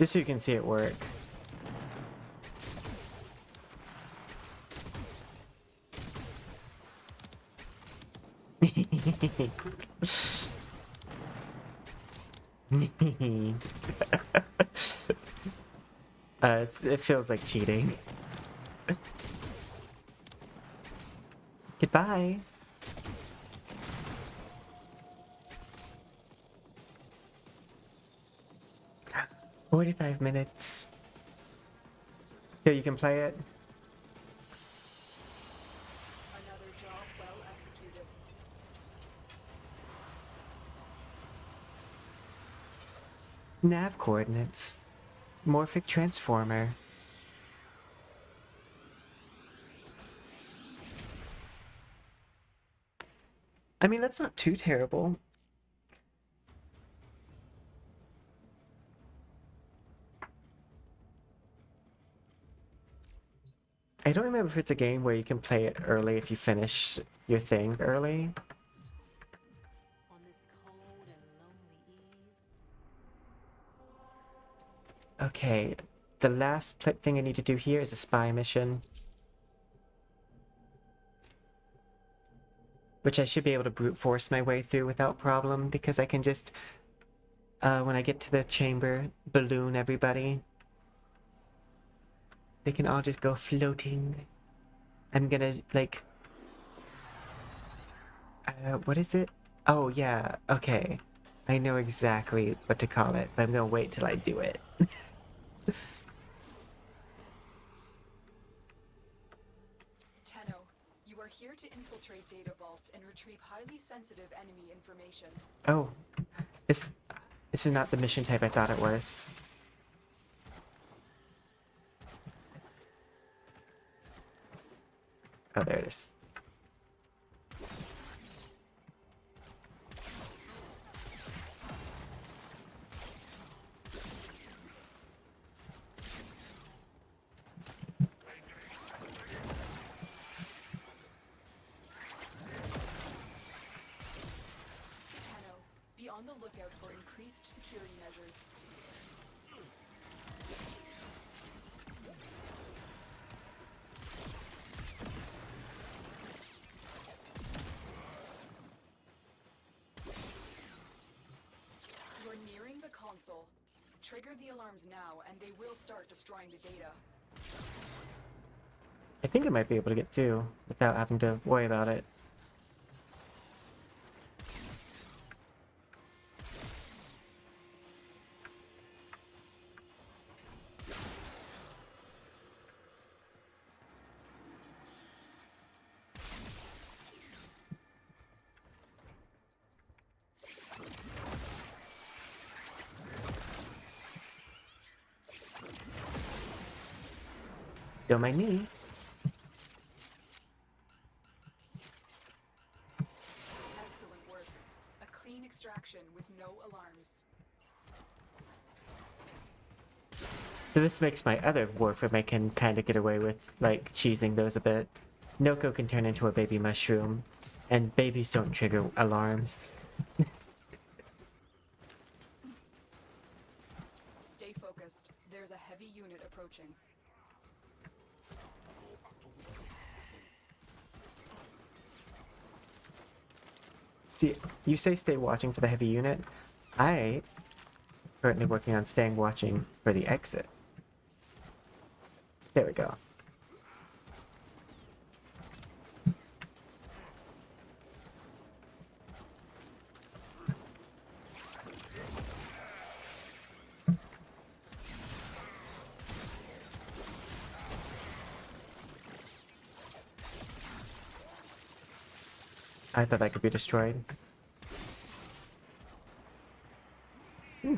Just so you can see it work. It feels like cheating. Goodbye. $45 minutes. Here, you can play it. Another job well executed. Nav coordinates. Morphic transformer. I mean, that's not too terrible. I don't remember if it's a game where you can play it early if you finish your thing early. On this cold and lonely eve. Okay, the last thing I need to do here is a spy mission. Which I should be able to brute force my way through without problem, because I can just, when I get to the chamber, balloon everybody. They can all just go floating. I'm gonna, like... what is it? Oh, yeah, okay. I know exactly what to call it, but I'm gonna wait till I do it. Tenno, you are here to infiltrate data vaults and retrieve highly sensitive enemy information. Oh, this is not the mission type I thought it was. Oh, there it is. Tenno, be on the lookout for increased security measures. You're nearing the console. Trigger the alarms now, and they will start destroying the data. I think I might be able to get through without having to worry about it. Don't mind me. Excellent work. A clean extraction with no alarms. So this makes my other Warframe I can kind of get away with, like, cheesing those a bit. Noko can turn into a baby mushroom, and babies don't trigger alarms. Stay focused. There's a heavy unit approaching. See, you say stay watching for the heavy unit. I currently working on staying watching for the exit. There we go. I thought that could be destroyed.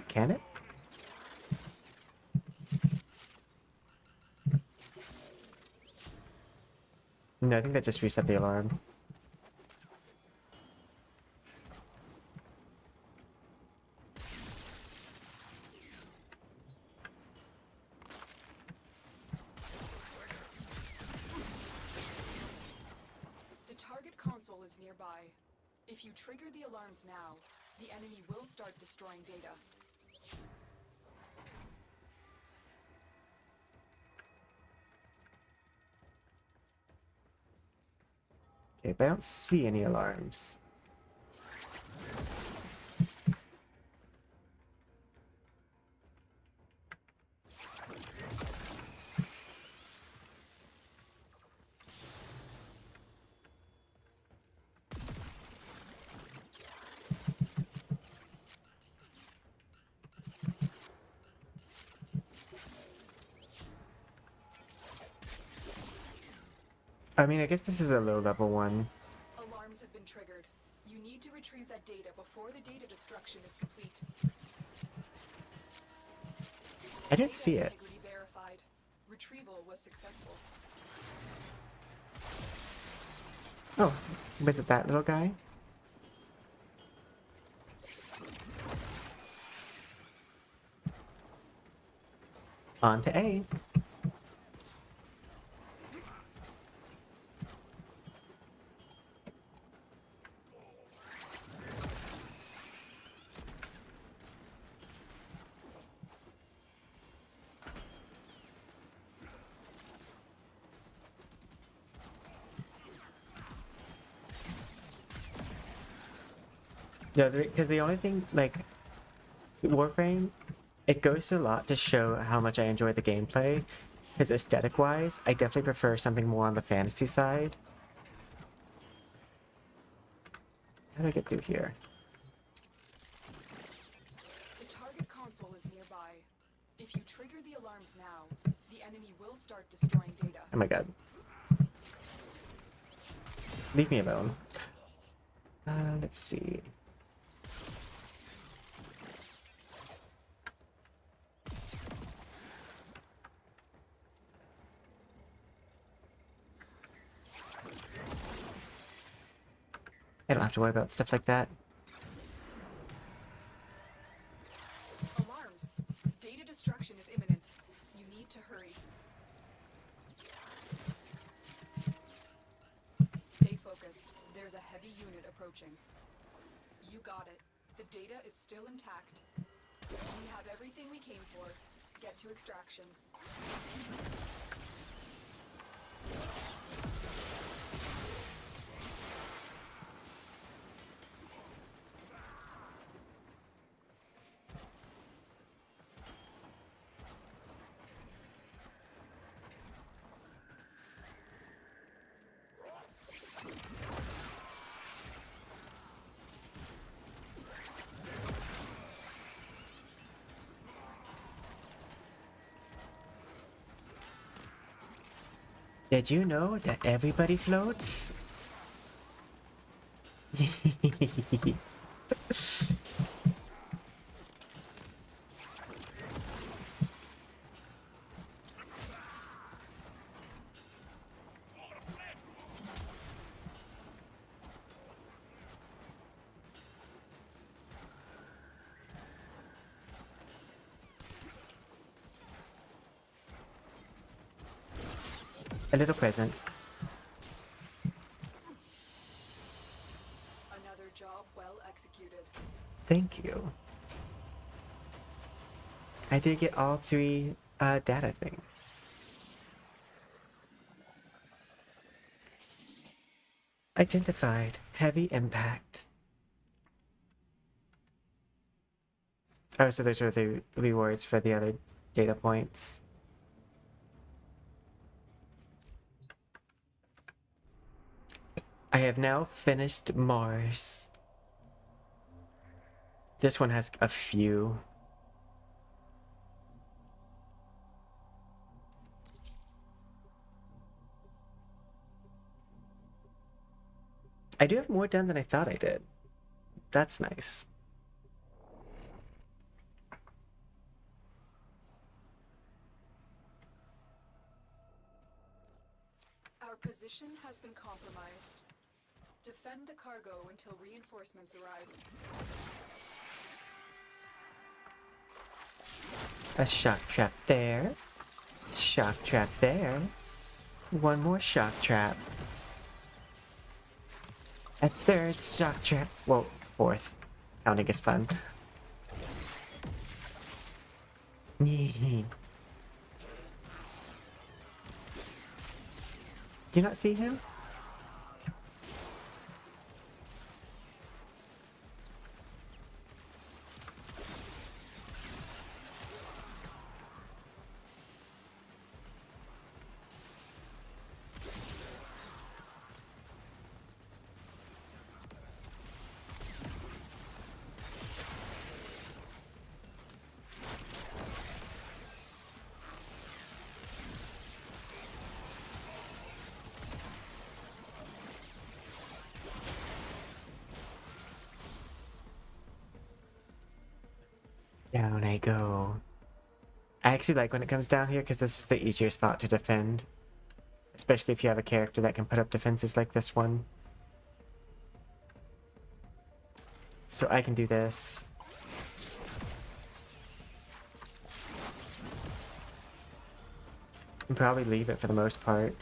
Can it? No, I think that just reset the alarm. The target console is nearby. If you trigger the alarms now, the enemy will start destroying data. Okay, but I don't see any alarms. I mean, I guess this is a low-level one. Alarms have been triggered. You need to retrieve that data before the data destruction is complete. I didn't Data see it. integrity verified. Retrieval was successful. Oh, was it that little guy? On to A. Yeah, because the only thing, like, Warframe, it goes a lot to show how much I enjoy the gameplay. Because aesthetic-wise, I definitely prefer something more on the fantasy side. How do I get through here? The target console is nearby. If you trigger the alarms now, the enemy will start destroying data. Oh my god. Leave me alone. Let's see. I don't have to worry about stuff like that. Alarms. Data destruction is imminent. You need to hurry. Stay focused. There's a heavy unit approaching. You got it. The data is still intact. We have everything we came for. Get to extraction. Did you know that everybody floats? A little present. Another job well executed. Thank you. I did get all three data things. Identified. Heavy impact. Oh, so those are the rewards for the other data points. I have now finished Mars. This one has a few. I do have more done than I thought I did. That's nice. Our position has been compromised. Defend the cargo until reinforcements arrive. A shock trap there. Shock trap there. One more shock trap. A third shock trap. Well, fourth. Counting is fun. Do you not see him? I go. I actually like when it comes down here because this is the easier spot to defend. Especially if you have a character that can put up defenses like this one. So I can do this. And probably leave it for the most part.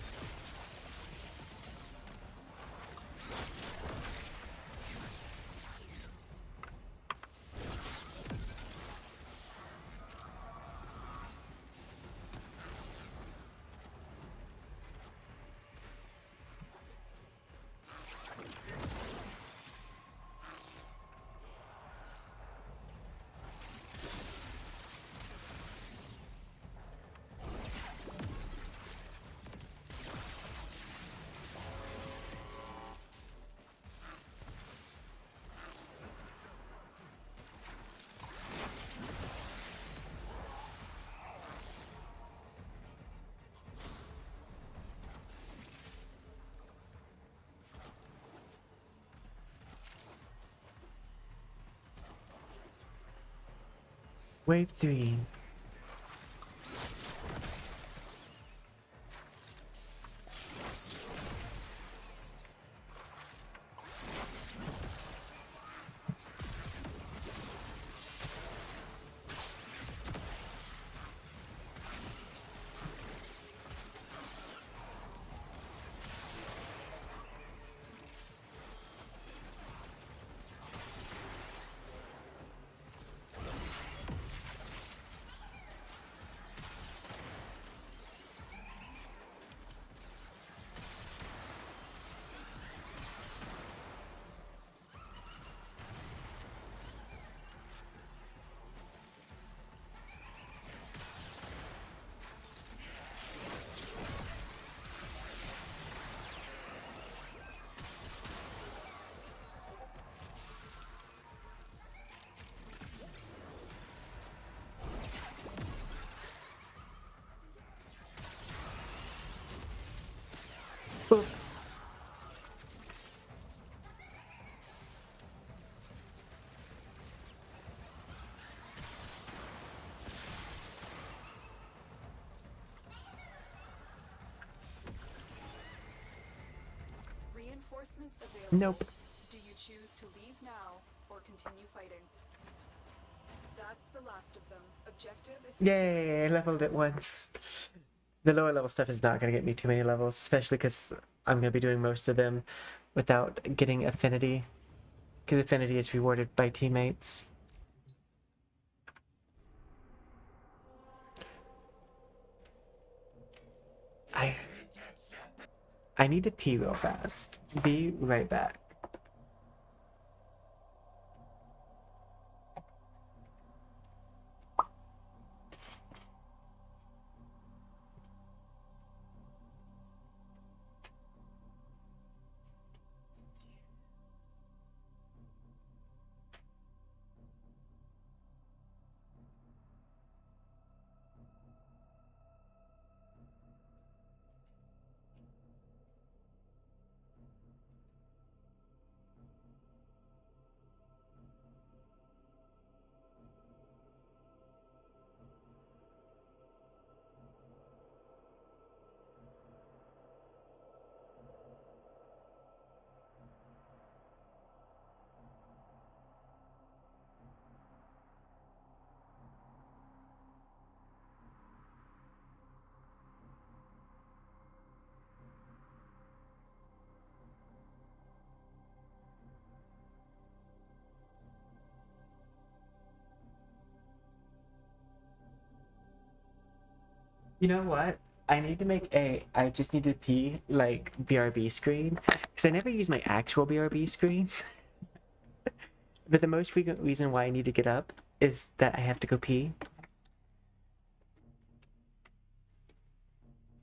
Wave 3. Boop. Reinforcements available. Nope. Do you choose to leave now or continue fighting? That's the last of them. Objective is Yay, I leveled it once. The lower level stuff is not going to get me too many levels, especially because I'm going to be doing most of them without getting affinity. Because affinity is rewarded by teammates. I need to pee real fast. Be right back. You know what? I just need to pee, like, BRB screen. Because I never use my actual BRB screen. But the most frequent reason why I need to get up is that I have to go pee.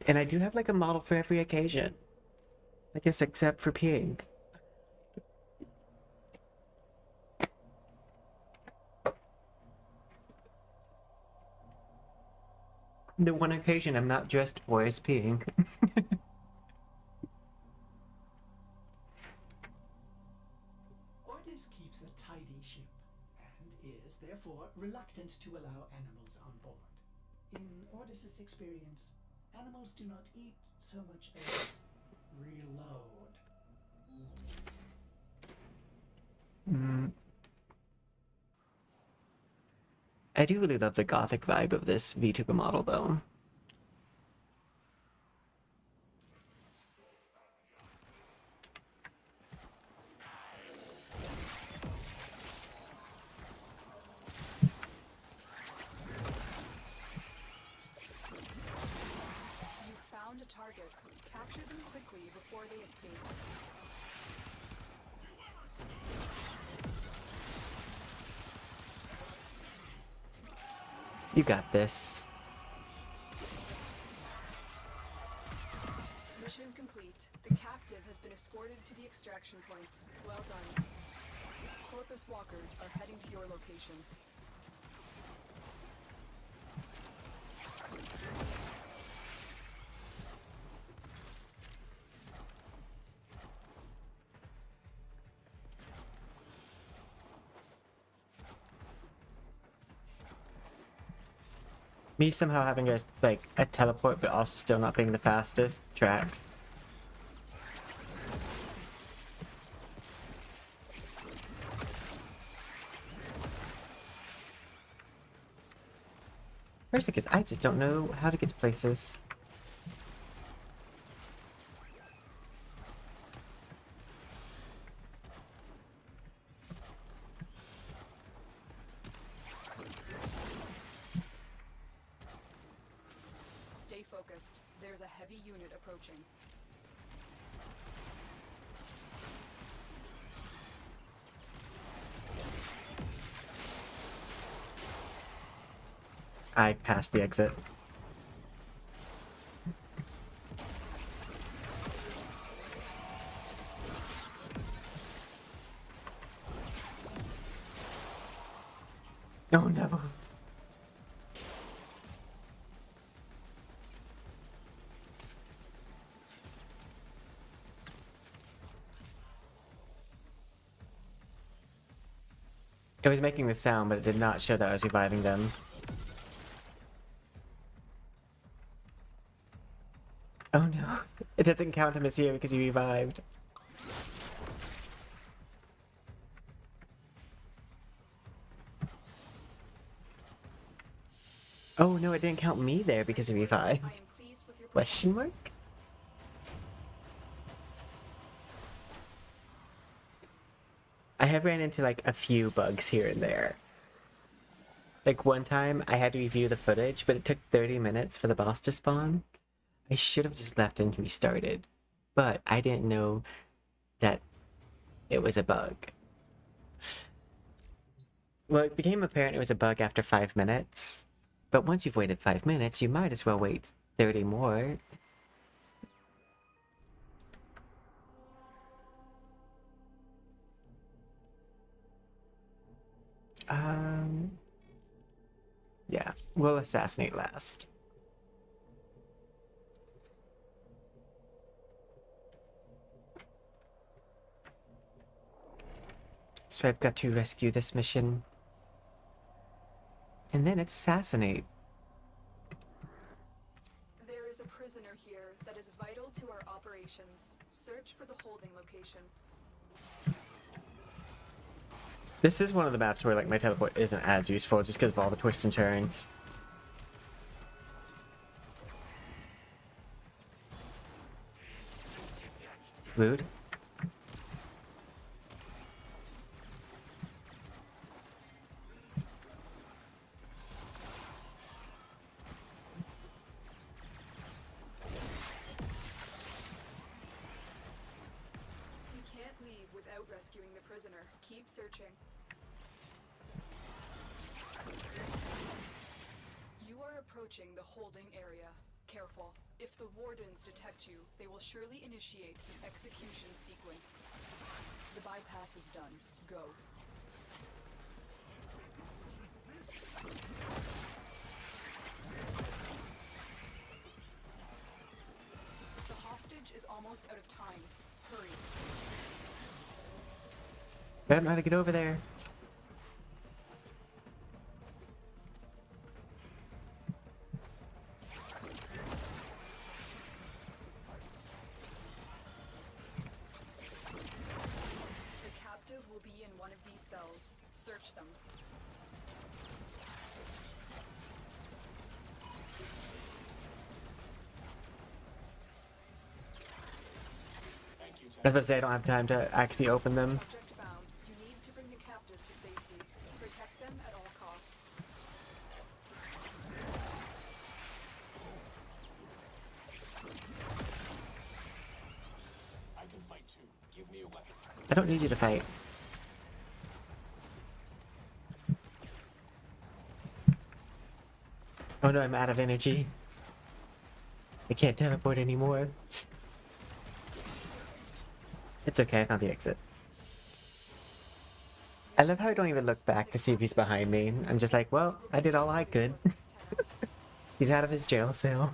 And I do have, like, a model for every occasion. I guess except for peeing. The one occasion I'm not dressed for is peeing. Ordis keeps a tidy ship, and is therefore reluctant to allow animals on board. In Ordis's experience, animals do not eat so much as reload. I do really love the gothic vibe of this VTuber model, though. You found a target. Capture them quickly before they escape. You got this. Mission complete. The captive has been escorted to the extraction point. Well done. Corpus walkers are heading to your location. Me somehow having a teleport, but also still not being the fastest track. First, because I just don't know how to get to places. Stay focused. There's a heavy unit approaching. I passed the exit. Oh no. It was making the sound, but it did not show that I was reviving them. Oh no. It doesn't count him as here because he revived. Oh no, it didn't count me there because he revived. I am pleased with your Question mark? performance. I have ran into like a few bugs here and there. Like one time I had to review the footage, but it took 30 minutes for the boss to spawn. I should have just left and restarted, but I didn't know that it was a bug. Well, it became apparent it was a bug after 5 minutes, but once you've waited 5 minutes, you might as well wait 30 more. Yeah, we'll assassinate last. So I've got to rescue this mission. And then it's assassinate. There is a prisoner here that is vital to our operations. Search for the holding location. This is one of the maps where like my teleport isn't as useful just because of all the twists and turns. Rude. You can't leave without rescuing the prisoner. Keep searching. You are approaching the holding area. Careful. If the wardens detect you, they will surely initiate the execution sequence. The bypass is done. Go. The hostage is almost out of time. Hurry. I don't know how to get over there. Search them. I was about to say I don't have time to actually open them. Subject found. You need to bring the captive to safety. Protect them at all costs. I can fight too. Give me a weapon. I don't need you to fight. Oh no, I'm out of energy. I can't teleport anymore. It's okay, I found the exit. I love how I don't even look back to see if he's behind me. I'm just like, well, I did all I could. He's out of his jail cell.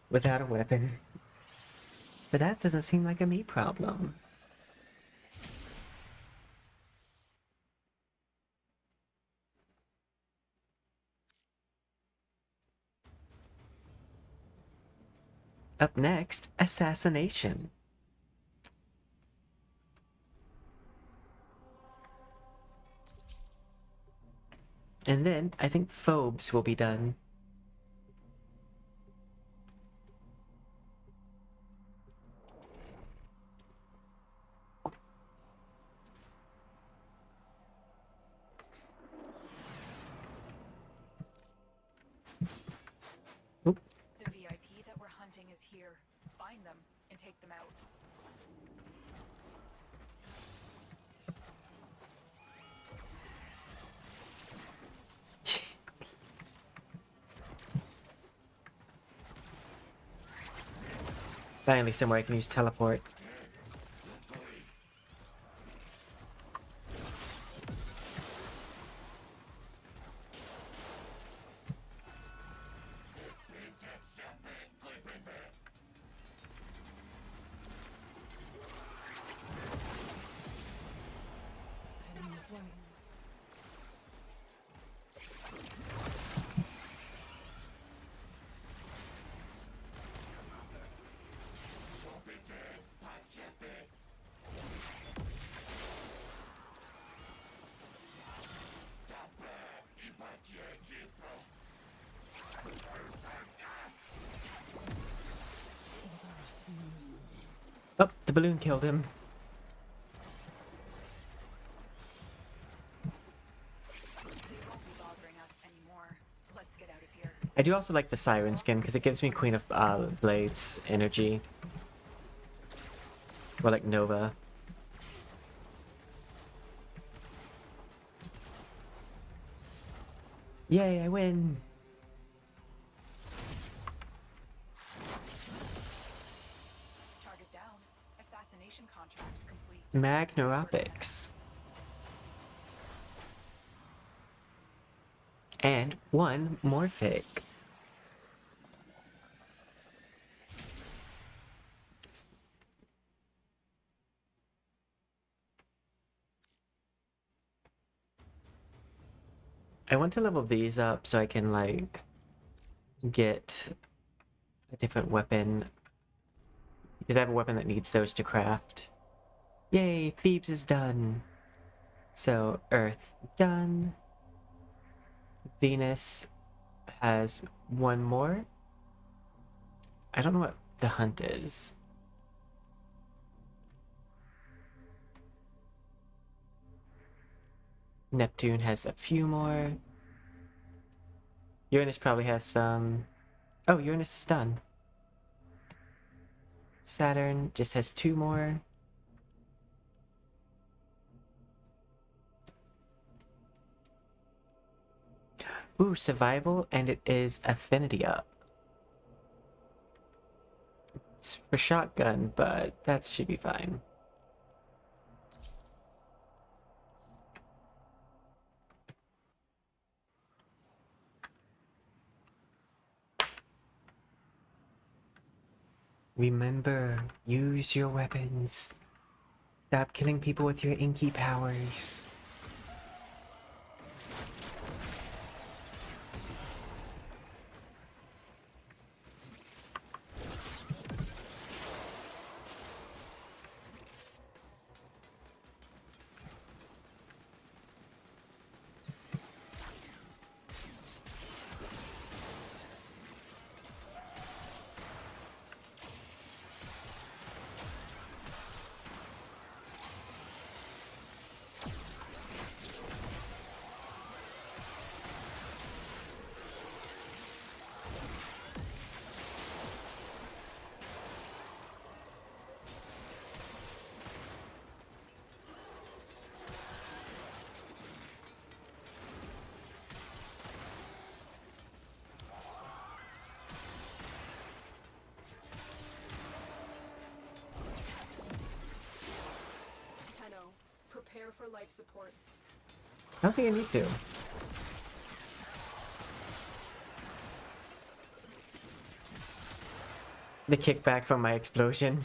Without a weapon. But that doesn't seem like a me problem. Up next, assassination. And then, I think phobes will be done. Oop. The VIP that we're hunting is here. Find them and take them out. Finally somewhere I can use teleport. Oh, the balloon killed him. They won't be bothering us anymore. Let's get out of here. I do also like the Siren skin because it gives me Queen of Blades energy. Or like Nova. Yay, I win! Target down. Assassination contract complete. Magnoropics. And one Morphic. I want to level these up so I can, like, get a different weapon. Because I have a weapon that needs those to craft. Yay, Phoebes is done. So, Earth done. Venus has one more. I don't know what the hunt is. Neptune has a few more. Uranus probably has some. Oh, Uranus is done. Saturn just has two more. Ooh, survival, and it is affinity up. It's for shotgun, but that should be fine. Remember, use your weapons. Stop killing people with your inky powers. offer life support. I don't think I need to. The kickback from my explosion.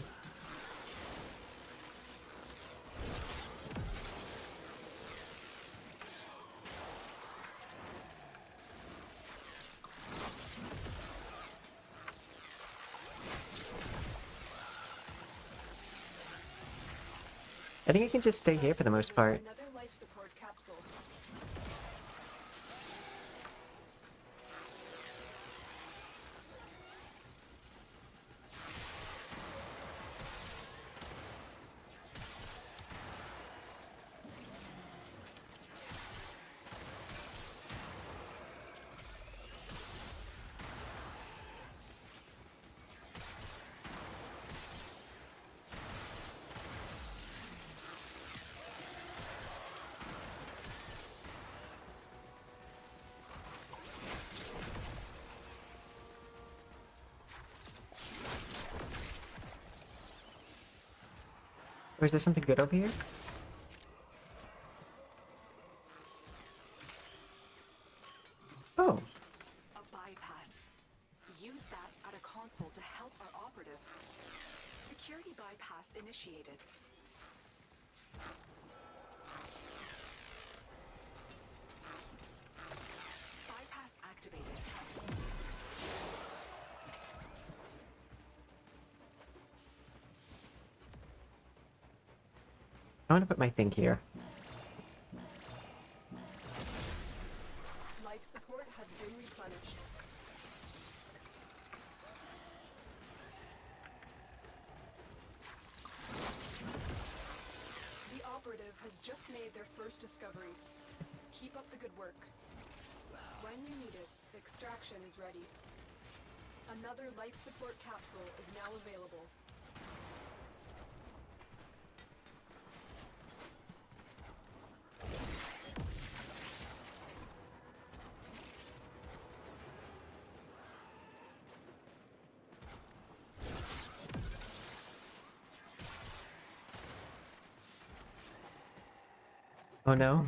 I think I can just stay here for the most part. Another life support capsule. Or is there something good over here? Oh, A bypass. Use that at a console to help our operative. Security bypass initiated. Bypass activated. I want to put my thing here. Life support has been replenished. The operative has just made their first discovery. Keep up the good work. When you need it, extraction is ready. Another life support capsule is now available. Oh no.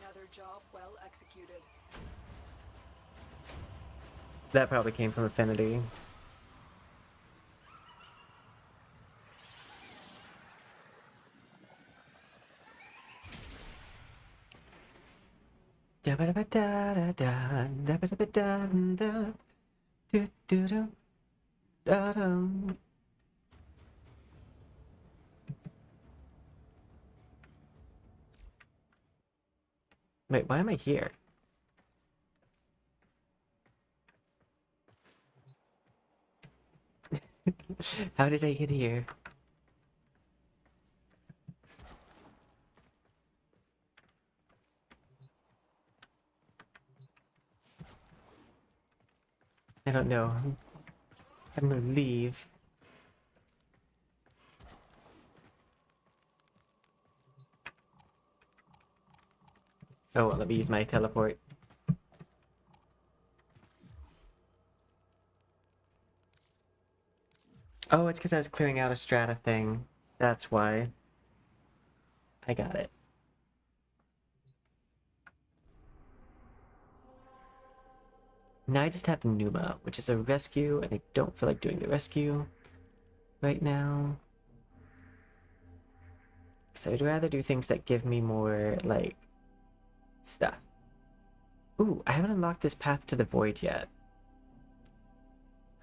Another job well executed. That probably came from Affinity. Wait, why am I here? How did I get here? I don't know. I'm gonna leave. Oh, well, let me use my teleport. Oh, it's because I was clearing out a strata thing. That's why. I got it. Now I just have Numa, which is a rescue, and I don't feel like doing the rescue right now. So I'd rather do things that give me more, like, stuff. Ooh, I haven't unlocked this path to the void yet.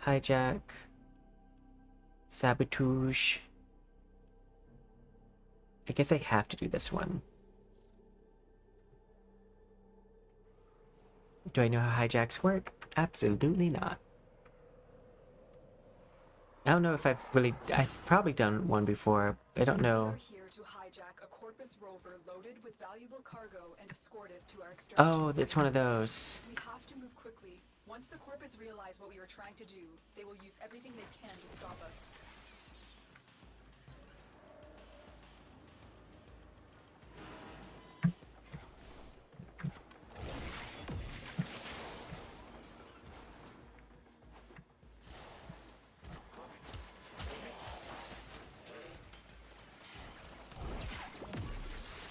Hijack. Sabotage. I guess I have to do this one. Do I know how hijacks work? Absolutely not. I don't know if I've probably done one before. I don't know. We are here to hijack a Corpus rover loaded with valuable cargo and escort it to our extraction Oh, point. it's one of those. We have to move quickly. Once the Corpus realize what we are trying to do, they will use everything they can to stop us.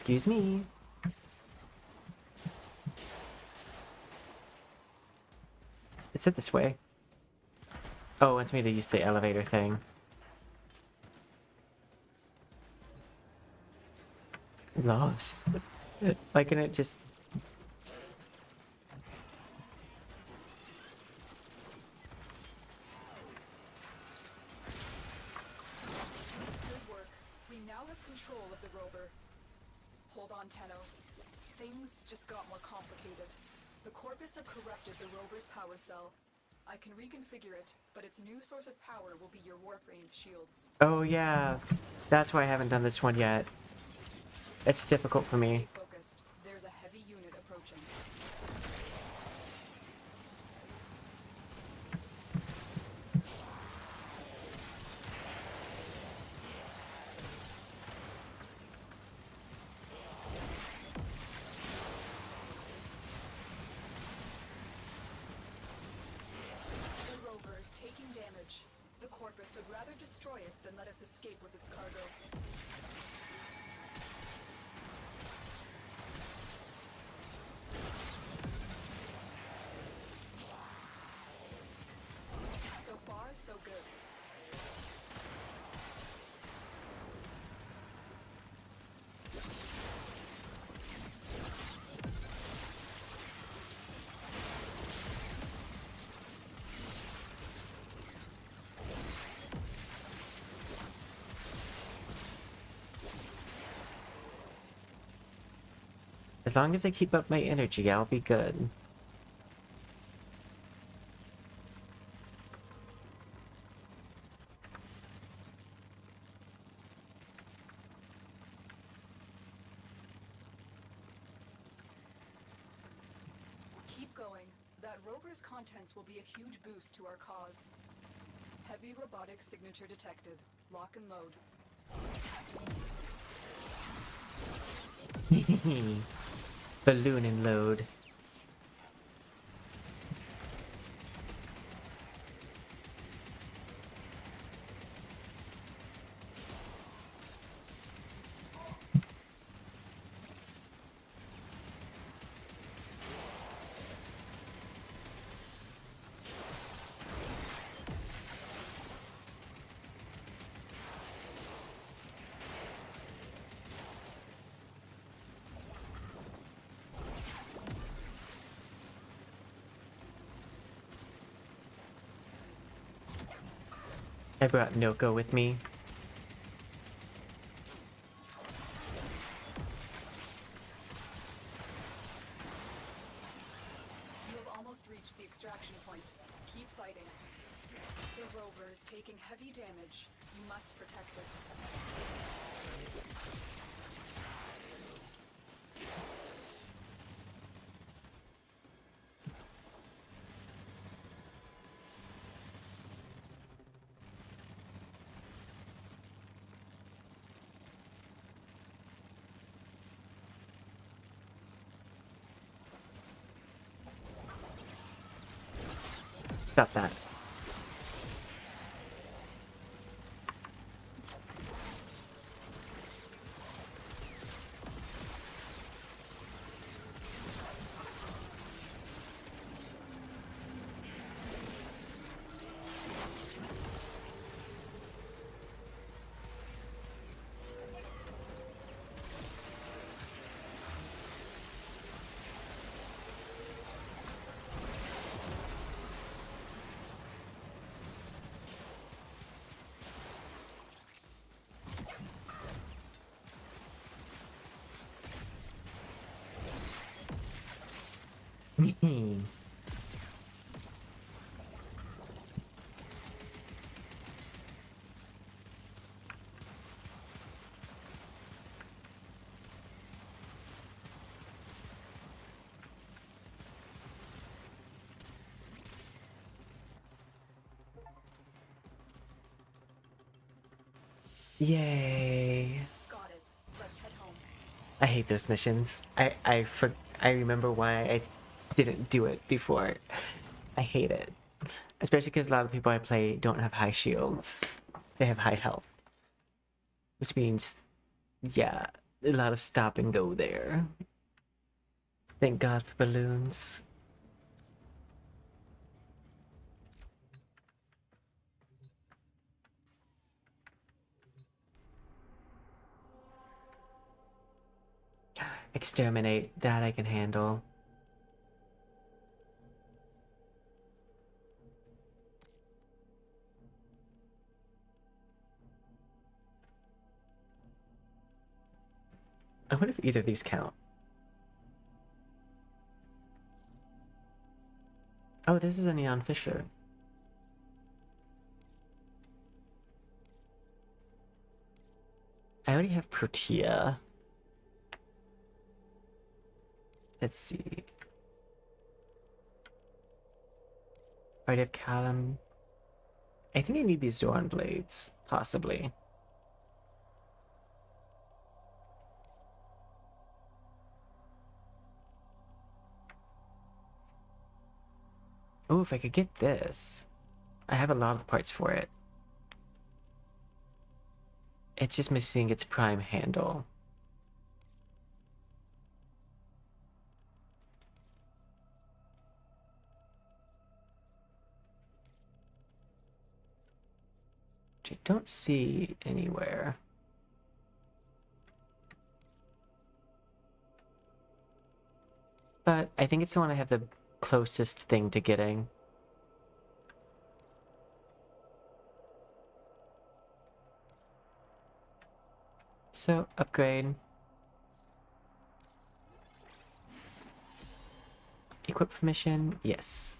Excuse me. Is it this way? Oh, it wants me to use the elevator thing. Lost. Why can it just... Good work. We now have control of the rover. Hold on, Tenno. Things just got more complicated. The Corpus have corrupted the rover's power cell. I can reconfigure it, but its new source of power will be your Warframe's shields. Oh yeah, that's why I haven't done this one yet. It's difficult for me. Stay focused. There's a heavy unit approaching. The rover is taking damage. The Corpus would rather destroy it than let us escape with its cargo. So far, so good. As long as I keep up my energy, I'll be good. Keep going. That rover's contents will be a huge boost to our cause. Heavy robotic signature detected. Lock and load. Balloon and load. I brought Noko with me. You have almost reached the extraction point. Keep fighting. The rover is taking heavy damage. You must protect it. Stop that. Yay! Got it. Let's head home. I hate those missions. I remember why I didn't do it before. I hate it, especially because a lot of people I play don't have high shields. They have high health, which means, yeah, a lot of stop and go there. Thank God for balloons. Exterminate, that I can handle. I wonder if either of these count. Oh, this is a Neon Fisher. I already have Protea. Let's see. I already have Callum. I think I need these Zoran blades, possibly. Oh, if I could get this. I have a lot of parts for it. It's just missing its prime handle. Which I don't see anywhere. But I think it's the one I have the closest thing to getting. So, upgrade. Equip for mission? Yes.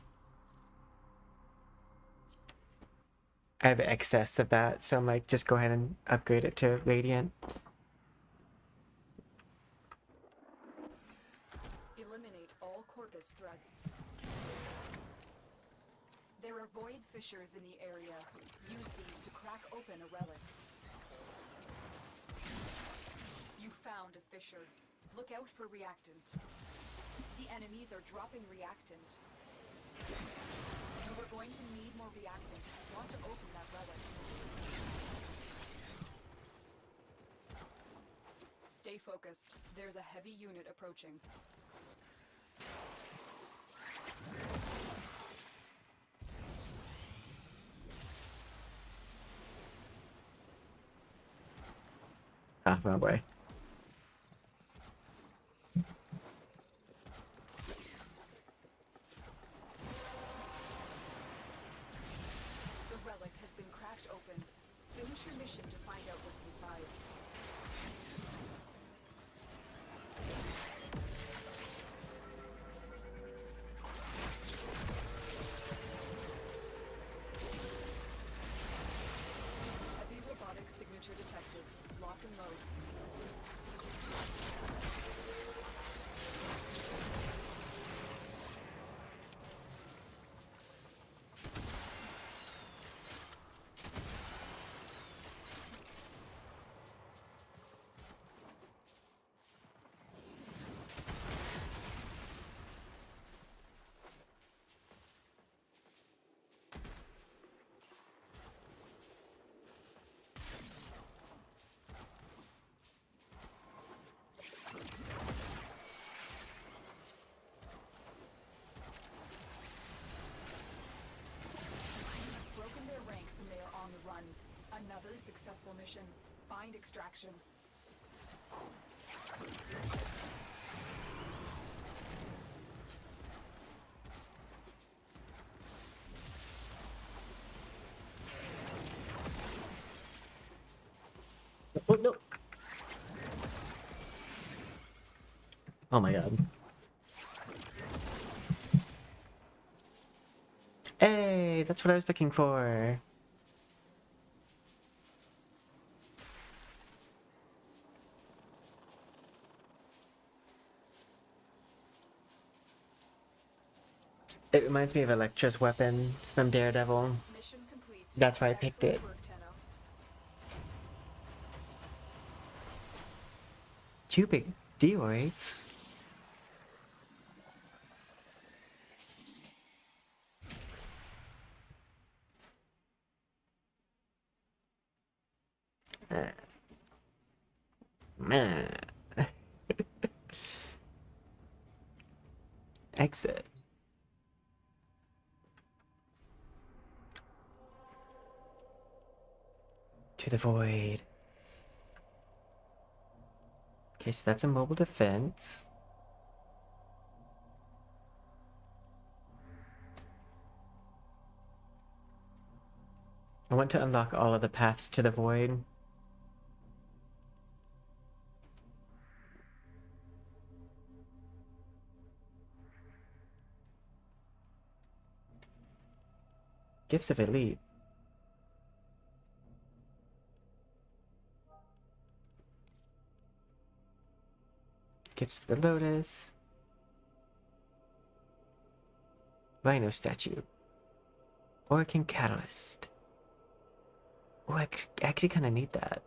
I have excess of that, so I'm like, just go ahead and upgrade it to Radiant. Eliminate all Corpus threats. There are void fissures in the area. Use these to crack open a relic. You found a fissure. Look out for reactant. The enemies are dropping reactant. You are going to need more reactant if you want to open that relic. Stay focused. There's a heavy unit approaching. Ah, wrong way. The relic has been cracked open. Finish your mission to find out what's inside. Heavy robotic signature detected. Lock and load. Broken their ranks and they are on the run. Another successful mission. Find extraction. Oh, no. Oh my god. that's what I was looking for. It reminds me of Elektra's weapon from Daredevil. Mission complete. That's why I picked it. Excellent work, Tenno. Cubic Deoids? Meh. Exit. To the void. Okay, so that's a mobile defense. I want to unlock all of the paths to the void. Gifts of Elite. Gifts of the Lotus. Rhino Statue. Oricon Catalyst. Oh, I actually kind of need that.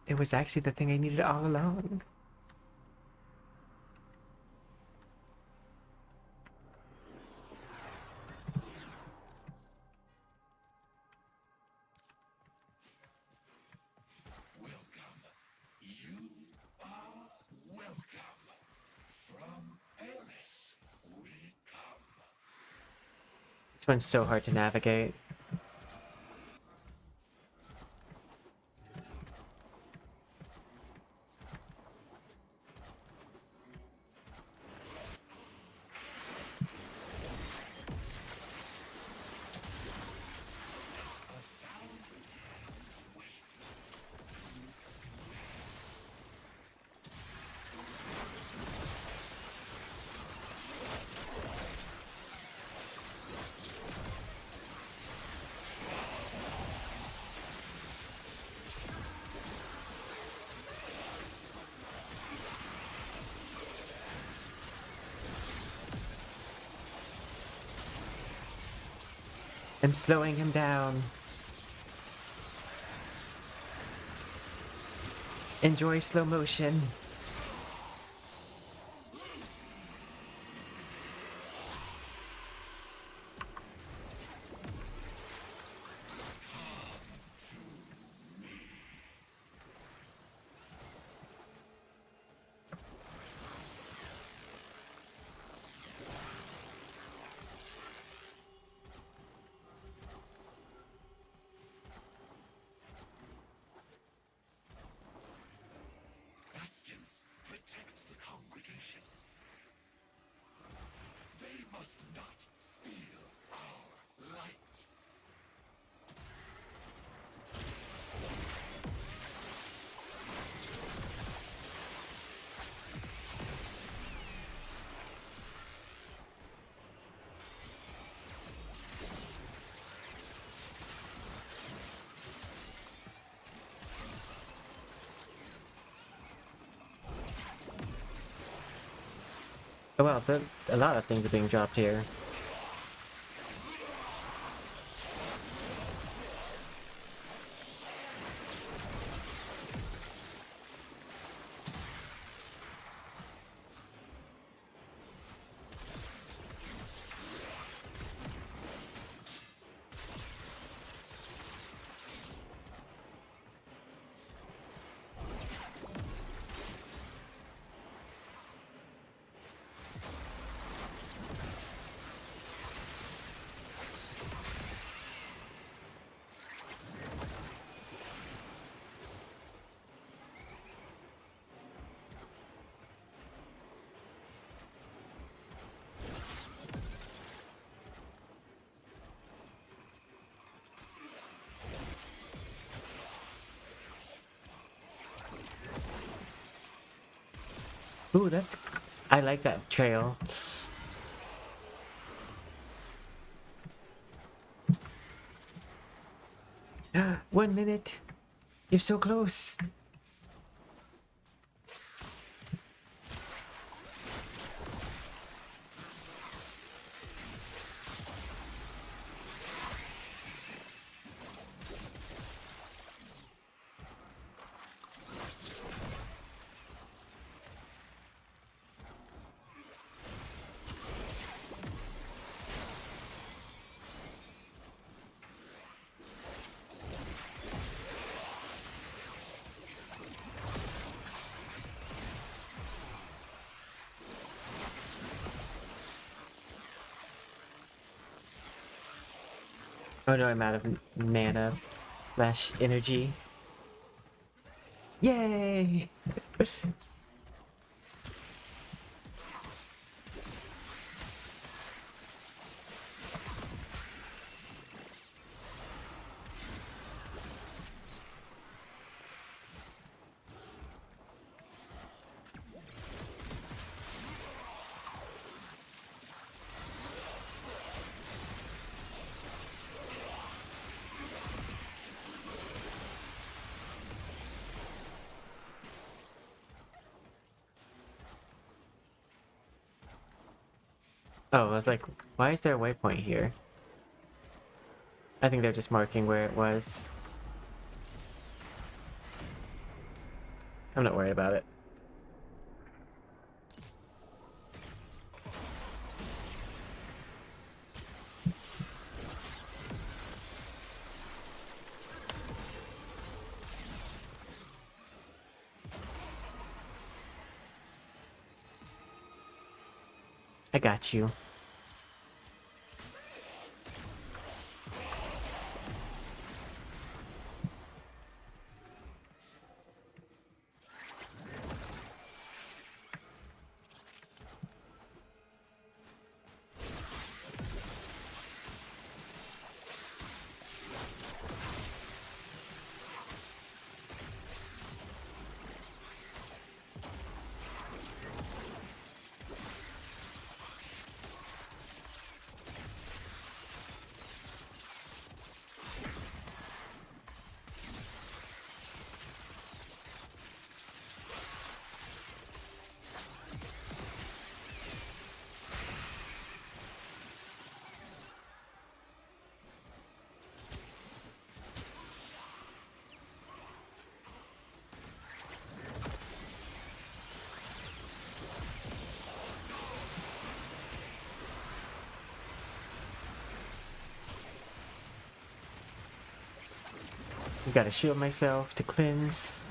It was actually the thing I needed all along. Welcome. You are welcome. From Eris we come. This one's so hard to navigate. I'm slowing him down. Enjoy slow motion. Bastions protect the congregation. They must not steal our light. Oh wow, a lot of things are being dropped here. Ooh, that's... I like that trail. 1 minute! You're so close! Oh no, I'm out of mana slash energy. Yay! Oh, I was like, why is there a waypoint here? I think they're just marking where it was. I'm not worried about it. I got you. Gotta shield myself to cleanse.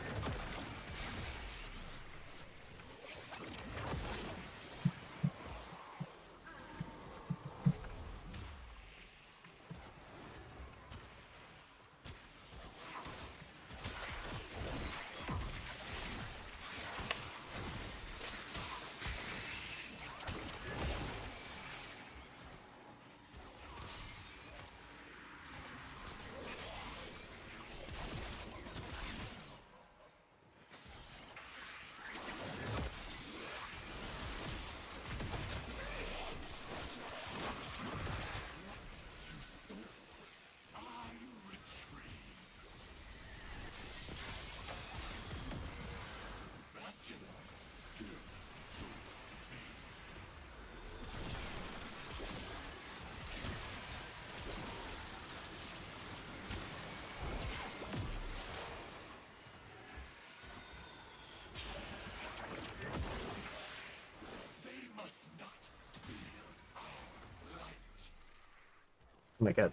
Oh my god.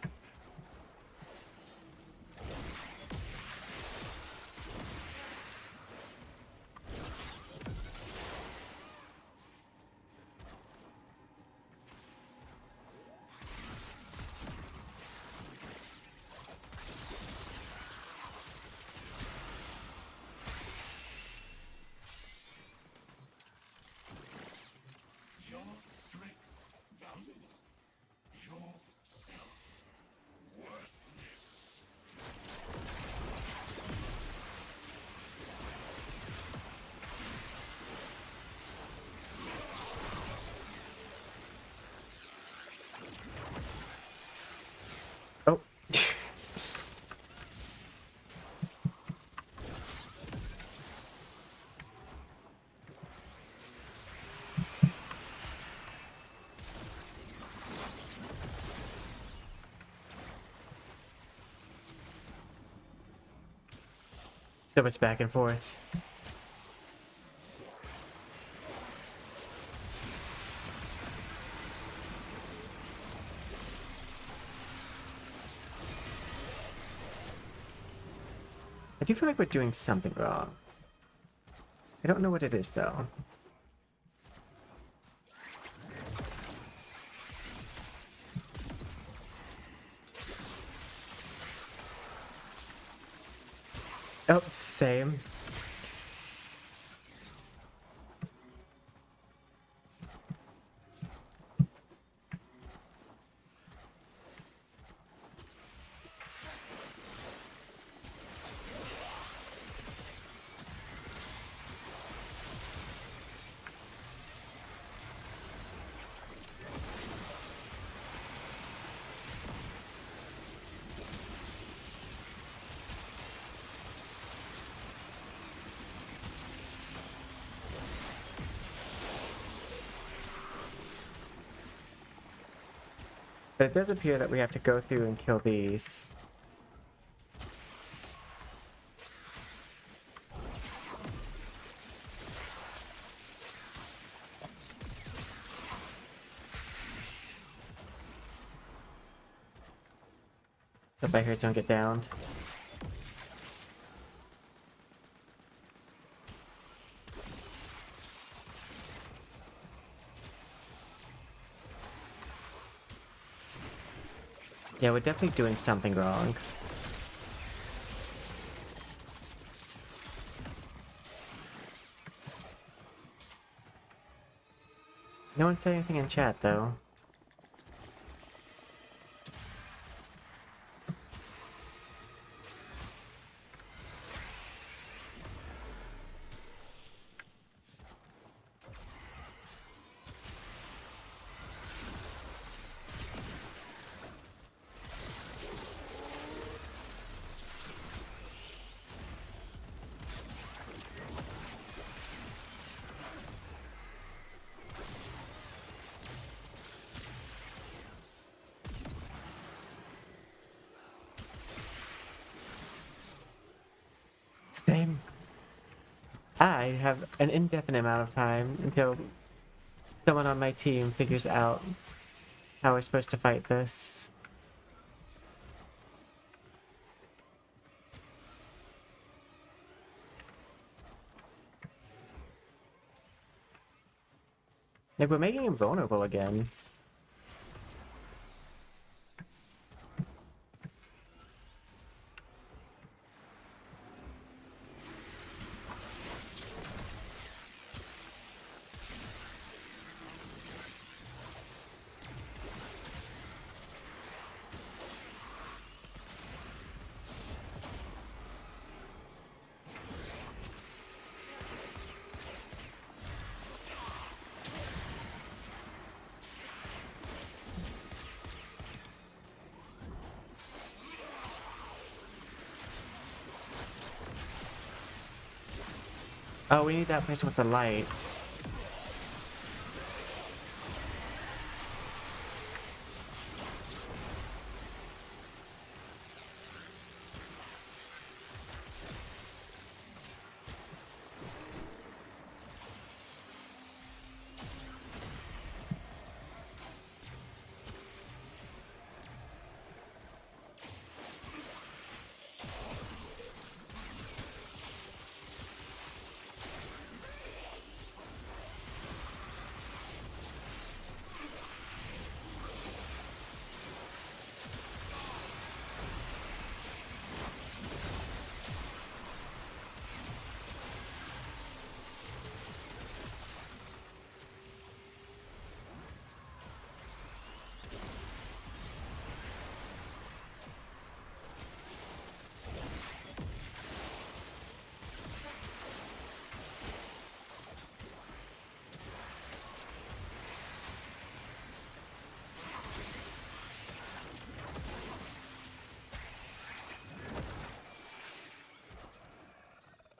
So much back and forth. I do feel like we're doing something wrong. I don't know what it is, though. Oh, same. But it does appear that we have to go through and kill these. The bikers don't get downed. Yeah, we're definitely doing something wrong. No one said anything in chat, though. Same. I have an indefinite amount of time until someone on my team figures out how we're supposed to fight this. Like, we're making him vulnerable again. Oh, we need that person with the light.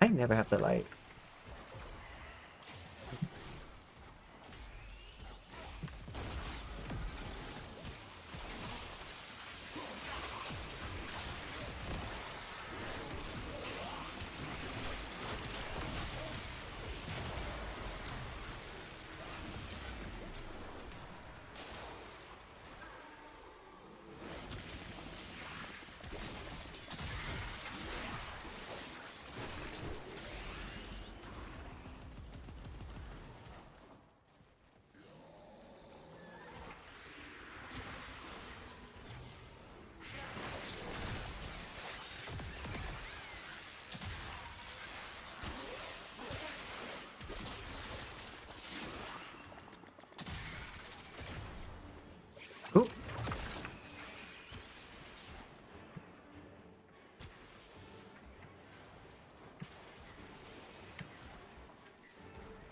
I never have the light.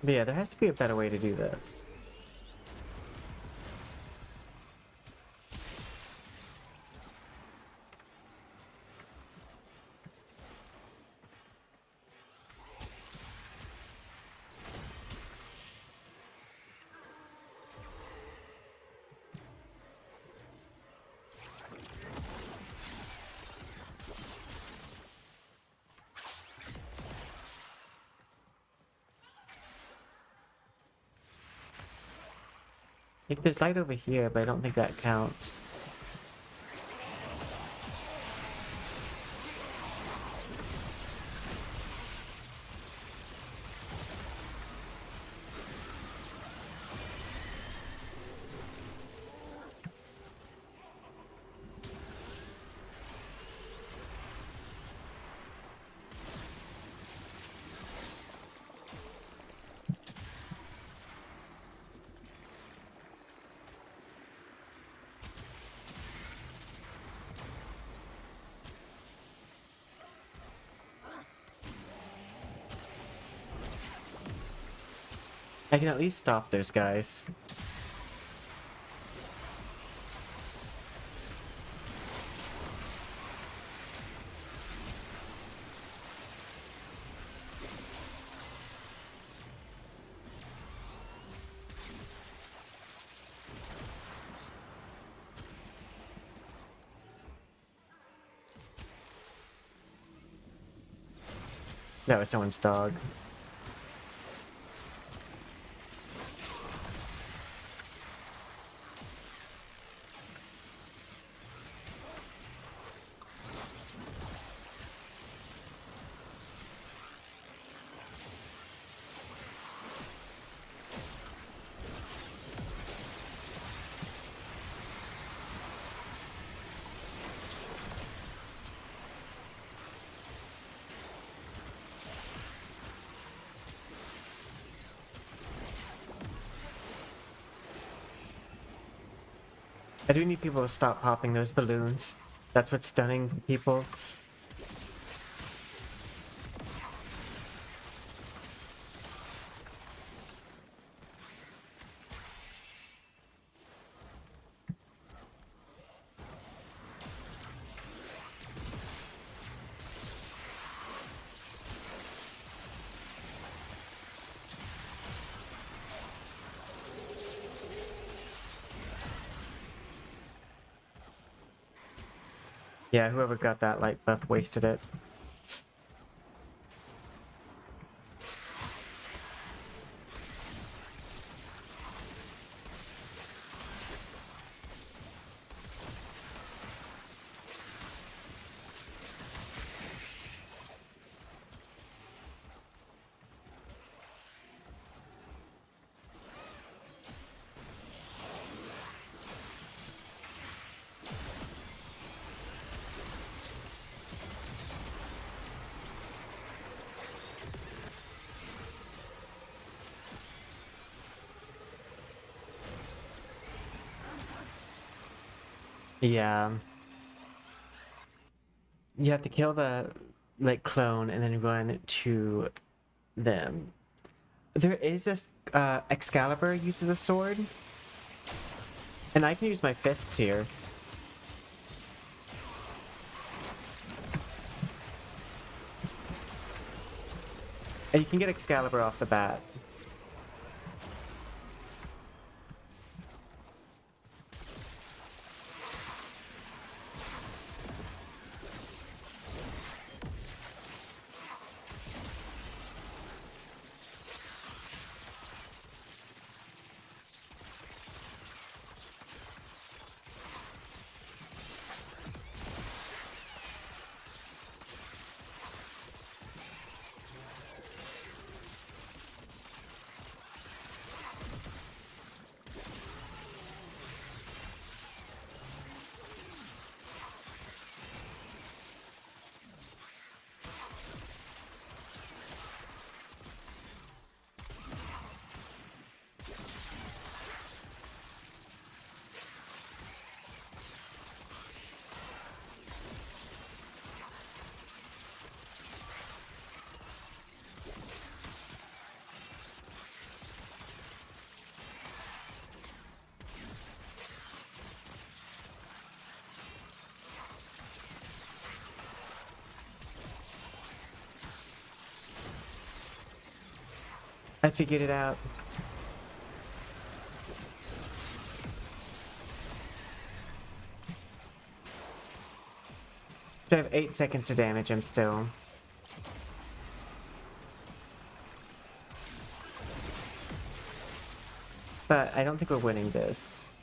But yeah, there has to be a better way to do this. I think there's light over here, but I don't think that counts. I can at least stop those guys. That was someone's dog. I do need people to stop popping those balloons. That's what's stunning people. Yeah, whoever got that light buff wasted it. Yeah. You have to kill the like clone and then run to them. There is a Excalibur uses a sword, and I can use my fists here. And you can get Excalibur off the bat. I figured it out. I have 8 seconds to damage him still. But I don't think we're winning this.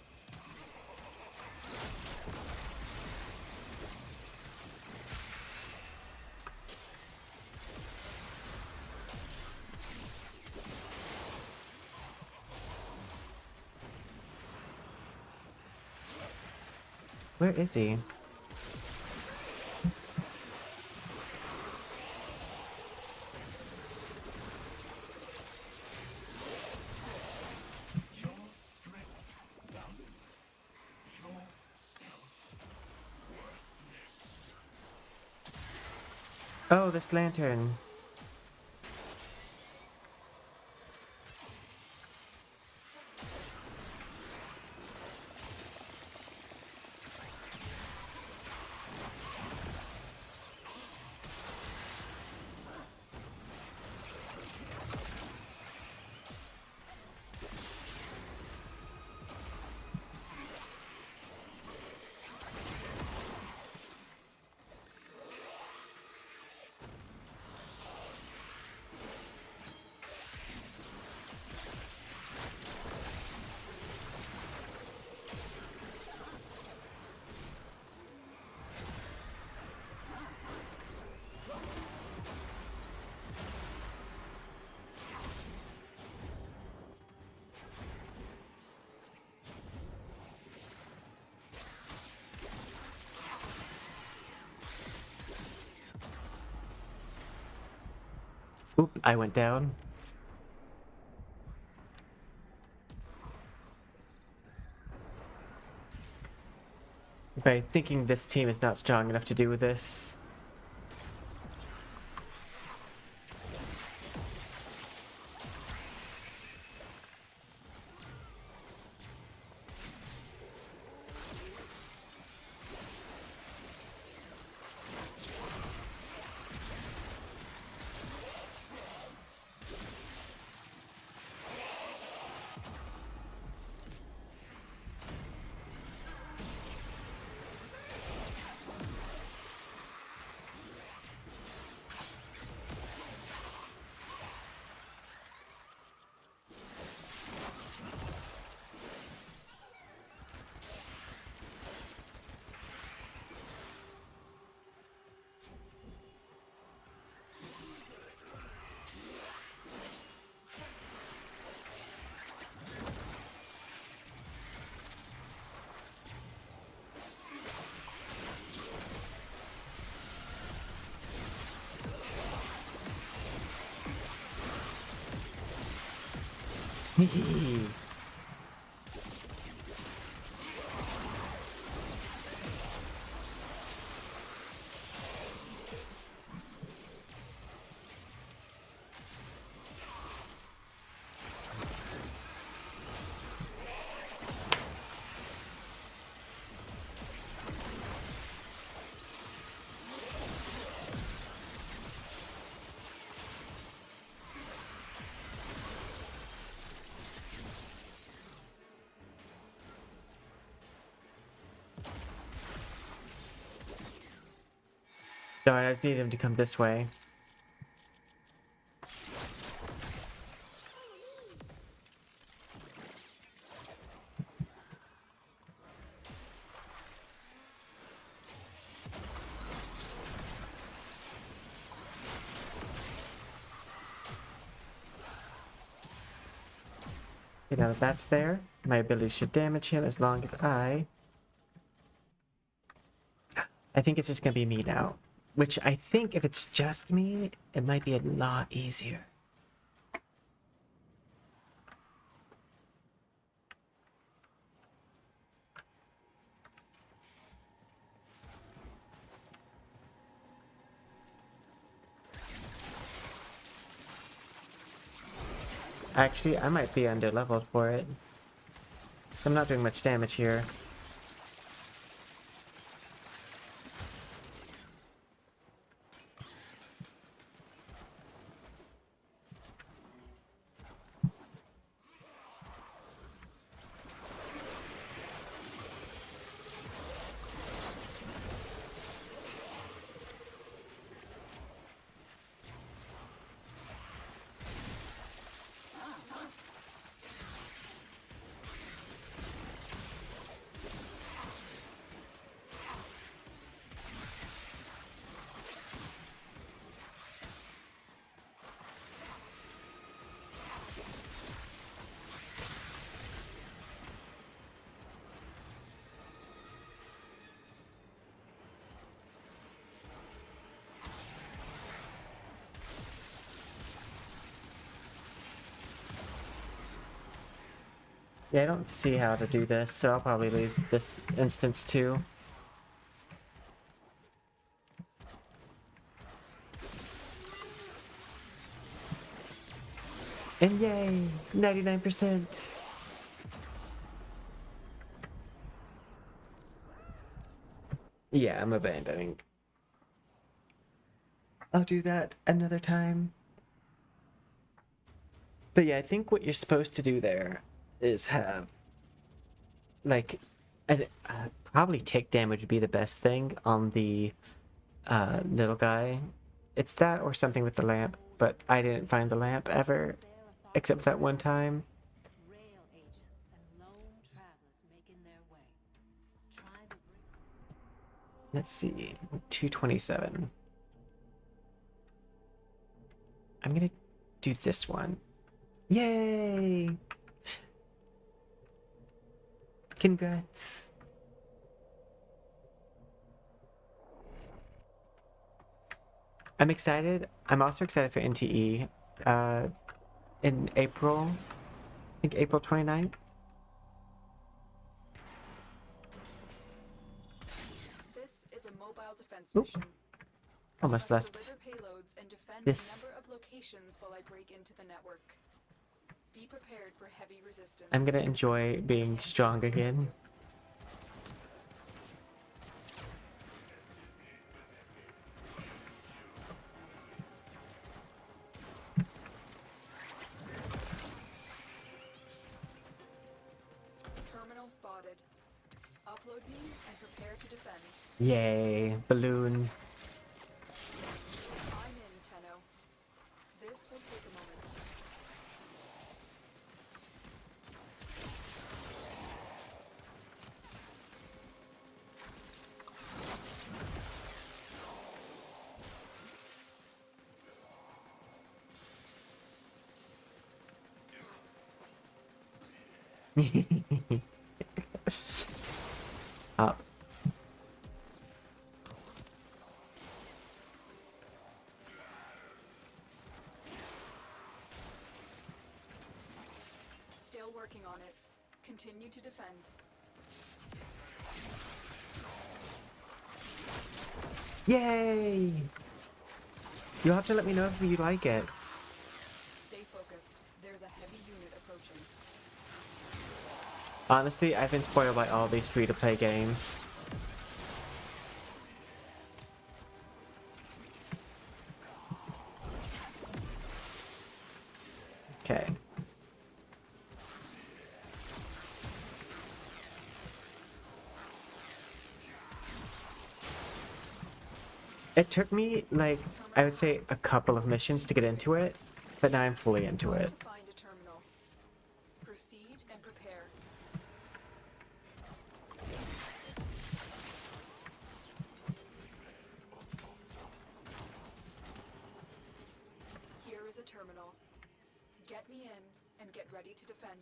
Where is he? Oh, this lantern. Oop, I went down. By thinking this team is not strong enough to do this. Hehe. Darn, I need him to come this way. Okay, now that that's there, my ability should damage him as long as I think it's just gonna be me now. Which I think if it's just me, it might be a lot easier. Actually, I might be under leveled for it. I'm not doing much damage here. Yeah, I don't see how to do this, so I'll probably leave this instance too. And yay! 99%! Yeah, I'm abandoning. I'll do that another time. But yeah, I think what you're supposed to do there is have, like, probably tick damage would be the best thing on the little guy. It's that or something with the lamp, but I didn't find the lamp ever, except that one time. Rail agents and lone travelers making their way, trying to bring. Let's see, 227. I'm gonna do this one. Yay! Congrats! I'm excited. I'm also excited for NTE in April. I think April 29th. This is a mobile defense Oop. mission. Almost You must left. deliver payloads and defend This. a number of locations while I break into the network. Be prepared for heavy resistance. I'm gonna enjoy being strong again. Terminal spotted. Upload me and prepare to defend. Yay, balloon. I'm in, Tenno. This will take a moment. Up. Still working on it. Continue to defend. Yay! You'll have to let me know if you like it. Stay focused. There's a heavy unit approaching. Honestly, I've been spoiled by all these free-to-play games. Okay. It took me, like, I would say a couple of missions to get into it, but now I'm fully into it. To find a terminal. Proceed and prepare. Here is a terminal. Get me in and get ready to defend.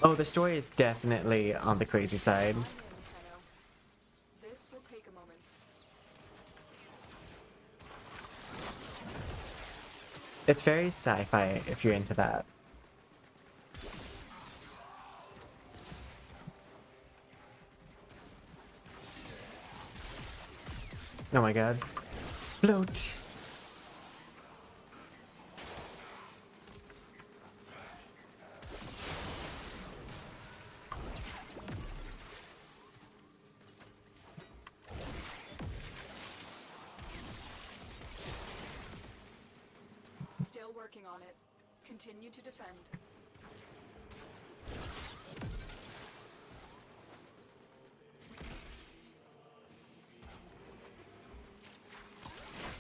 Oh, the story is definitely on the crazy side. I'm in, Tenno. This will take a moment. It's very sci-fi if you're into that. Oh my god. Float! Still working on it. Continue to defend.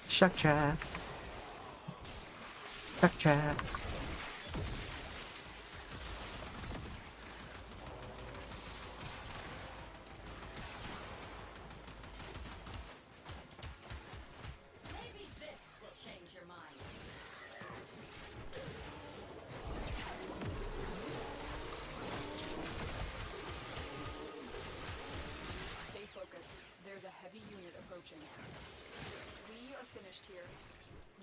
Shock trap! Shock trap! Maybe this will change your mind. Stay focused. There's a heavy unit approaching. We are finished here.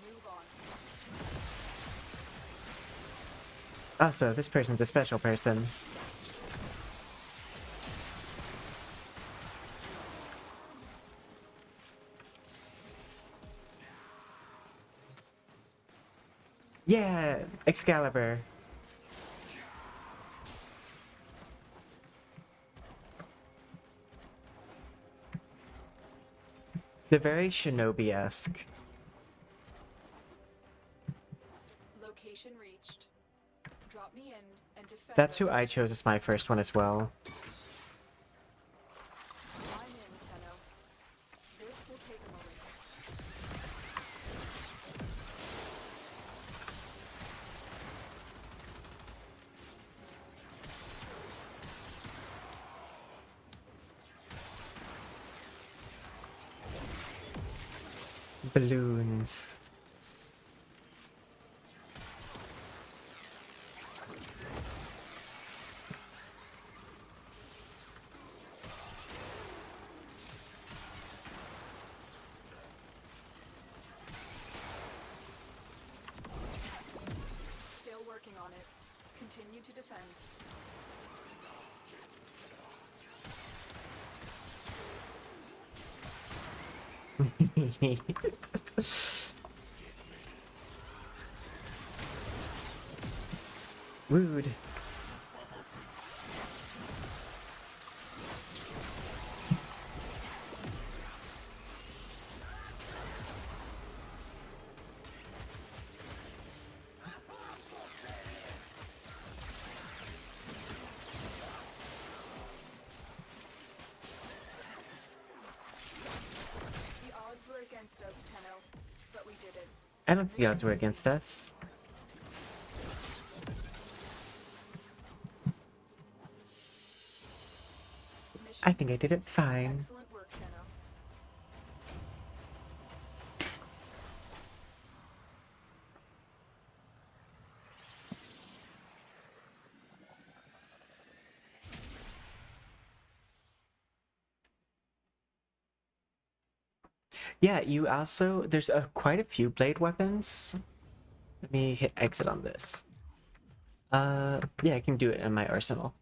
Move on. Also, this person's a special person. Yeah, Excalibur. They're very shinobi-esque. Location reached. Drop me in and defend. That's our who I position. chose as my first one as well. I'm in, Tenno. This will take a moment. Balloons. Still working on it. Continue to defend. Rude. The odds were against us, Tenno, but we did it. I don't think the odds were against us. Mission I think I did it fine. Excellent work, Tenno. Yeah, you also there's quite a few blade weapons. Let me hit exit on this. Yeah, I can do it in my arsenal.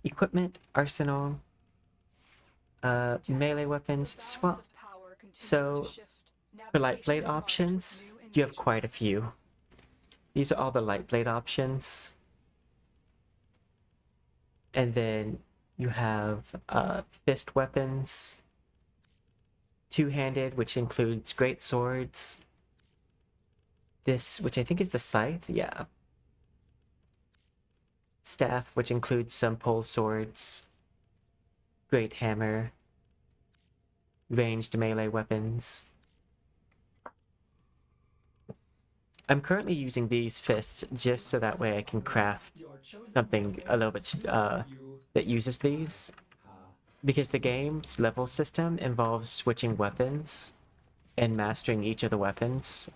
Equipment, arsenal, melee weapons, The balance swap. of power continues So to shift. for light Navigation blade is armed with options, new you have quite a engagements. few. These are all the light blade options. And then you have fist weapons, two-handed, which includes great swords. This, which I think is the scythe, yeah. Staff, which includes some pole swords, great hammer, ranged melee weapons. I'm currently using these fists just so that way I can craft something a little bit that uses these. Because the game's level system involves switching weapons and mastering each of the weapons.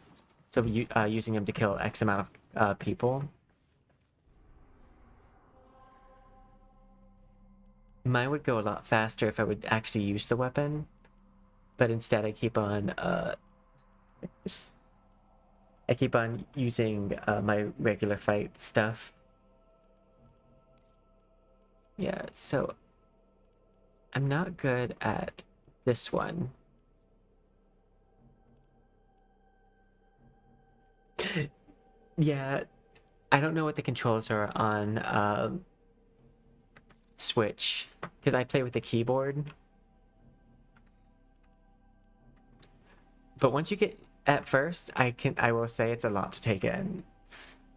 So using them to kill X amount of people. Mine would go a lot faster if I would actually use the weapon. But instead I keep on using my regular fight stuff. Yeah, so I'm not good at this one. Yeah, I don't know what the controls are on Switch because I play with the keyboard. But once you get at first, I will say it's a lot to take in.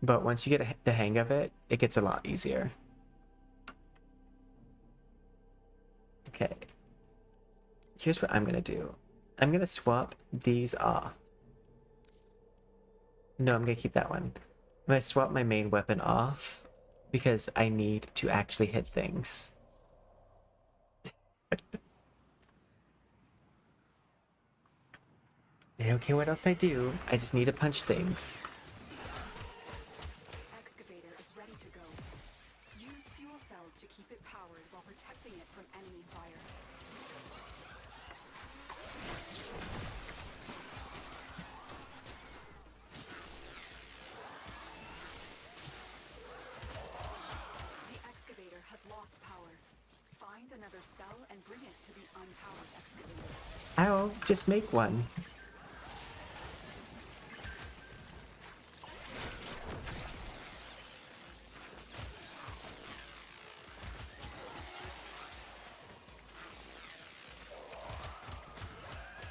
But once you get the hang of it, it gets a lot easier. Okay. Here's what I'm gonna do. I'm gonna swap these off. No, I'm gonna keep that one. I'm gonna swap my main weapon off because I need to actually hit things. I don't care what else I do, I just need to punch things. Excavator is ready to go. Use fuel cells to keep it powered while protecting it from enemy fire. I'll just make one.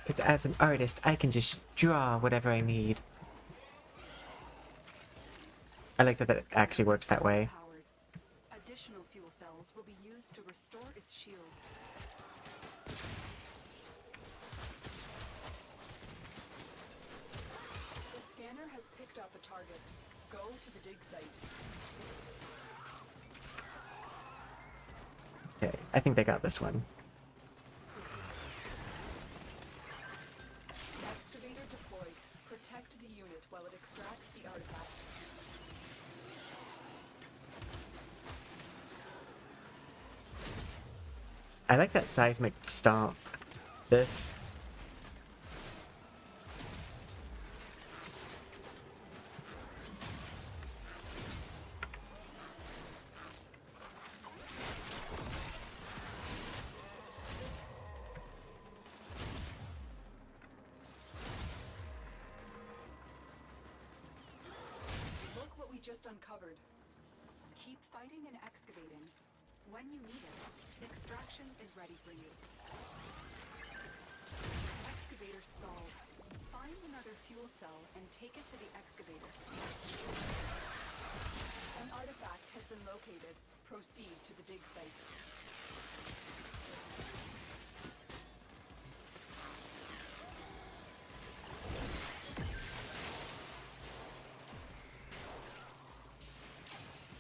Because as an artist, I can just draw whatever I need. I like that it actually works that way. Powered. Additional fuel cells will be used to restore its shields. The scanner has picked up a target. Go to the dig site. Okay, I think they got this one. Excavator deployed. Protect the unit while it extracts the artifact. I like that seismic stomp. This. Look what we just uncovered. Keep fighting and excavating. When you need it, extraction is ready for you. Excavator stalled. Find another fuel cell and take it to the excavator. An artifact has been located. Proceed to the dig site.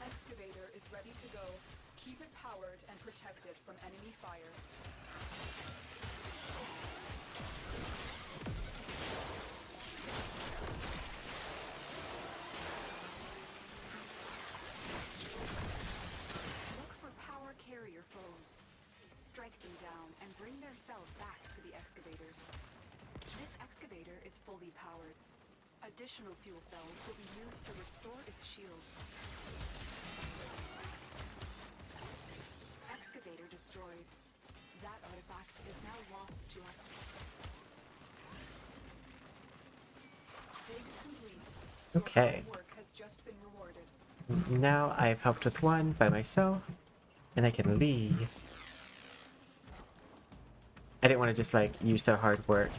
Excavator is ready to go. Keep it powered and protect it from enemy fire. Look for power carrier foes. Strike them down and bring their cells back to the excavators. This excavator is fully powered. Additional fuel cells will be used to restore its shields. Excavator destroyed. That artifact is now lost to us. Dig complete. Your Okay. hard work has just been rewarded. Now I've helped with one by myself, and I can leave. I didn't want to just like use their hard work.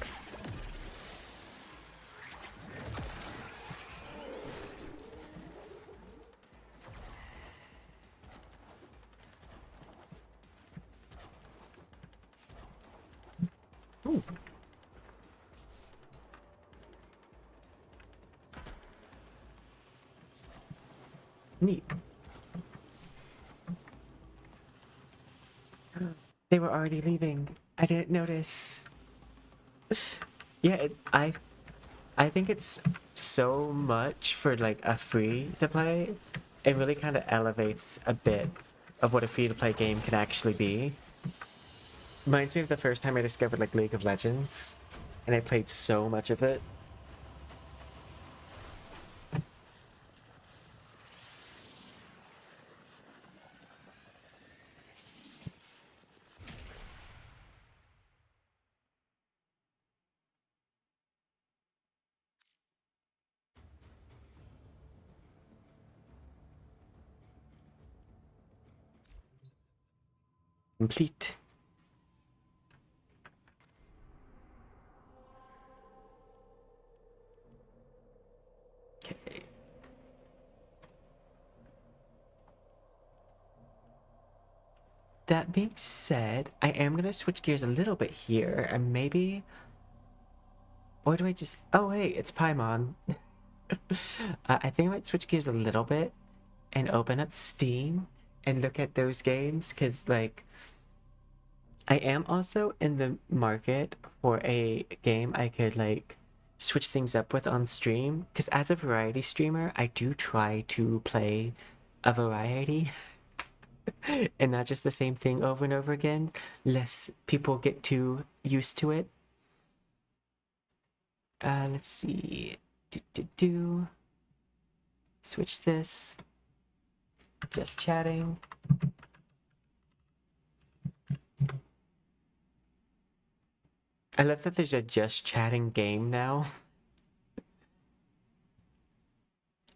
Ooh. Neat. They were already leaving. I didn't notice. Yeah, I think it's so much for like a free to play. It really kind of elevates a bit of what a free to play game can actually be. Reminds me of the first time I discovered like League of Legends, and I played so much of it. Complete. Okay. That being said, I am gonna switch gears a little bit here, and maybe... Or do I just... Oh, hey, it's Paimon. I think I might switch gears a little bit and open up Steam and look at those games, because, like, I am also in the market for a game I could, like, switch things up with on stream, because as a variety streamer, I do try to play a variety and not just the same thing over and over again, lest people get too used to it. Let's see. Switch this. Just chatting. I love that there's a just chatting game now.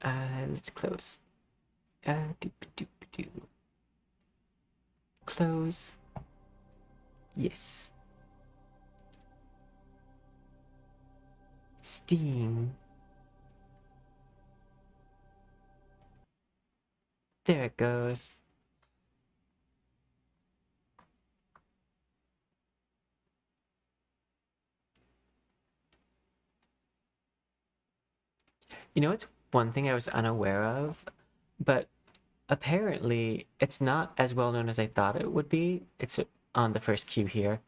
Let's close. Doop doop doo. Close. Yes. Steam. There it goes. You know, it's one thing I was unaware of, but apparently it's not as well known as I thought it would be. It's on the first queue here.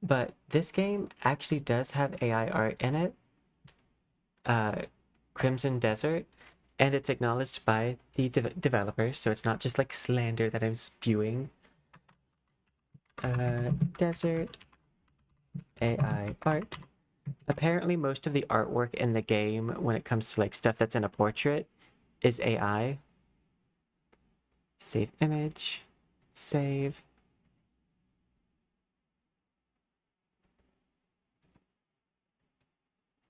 But this game actually does have AI art in it, Crimson Desert, and it's acknowledged by the developers, so it's not just like slander that I'm spewing. Desert AI art. Apparently, most of the artwork in the game, when it comes to like stuff that's in a portrait, is AI. Save image. Save.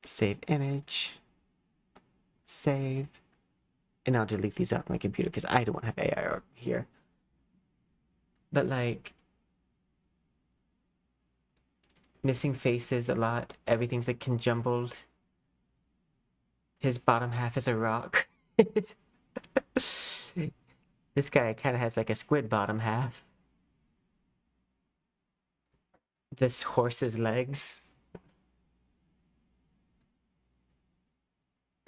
Save image. Save. And I'll delete these off my computer because I don't have AI art here. But like, missing faces a lot. Everything's like conjumbled. His bottom half is a rock. This guy kind of has like a squid bottom half. This horse's legs.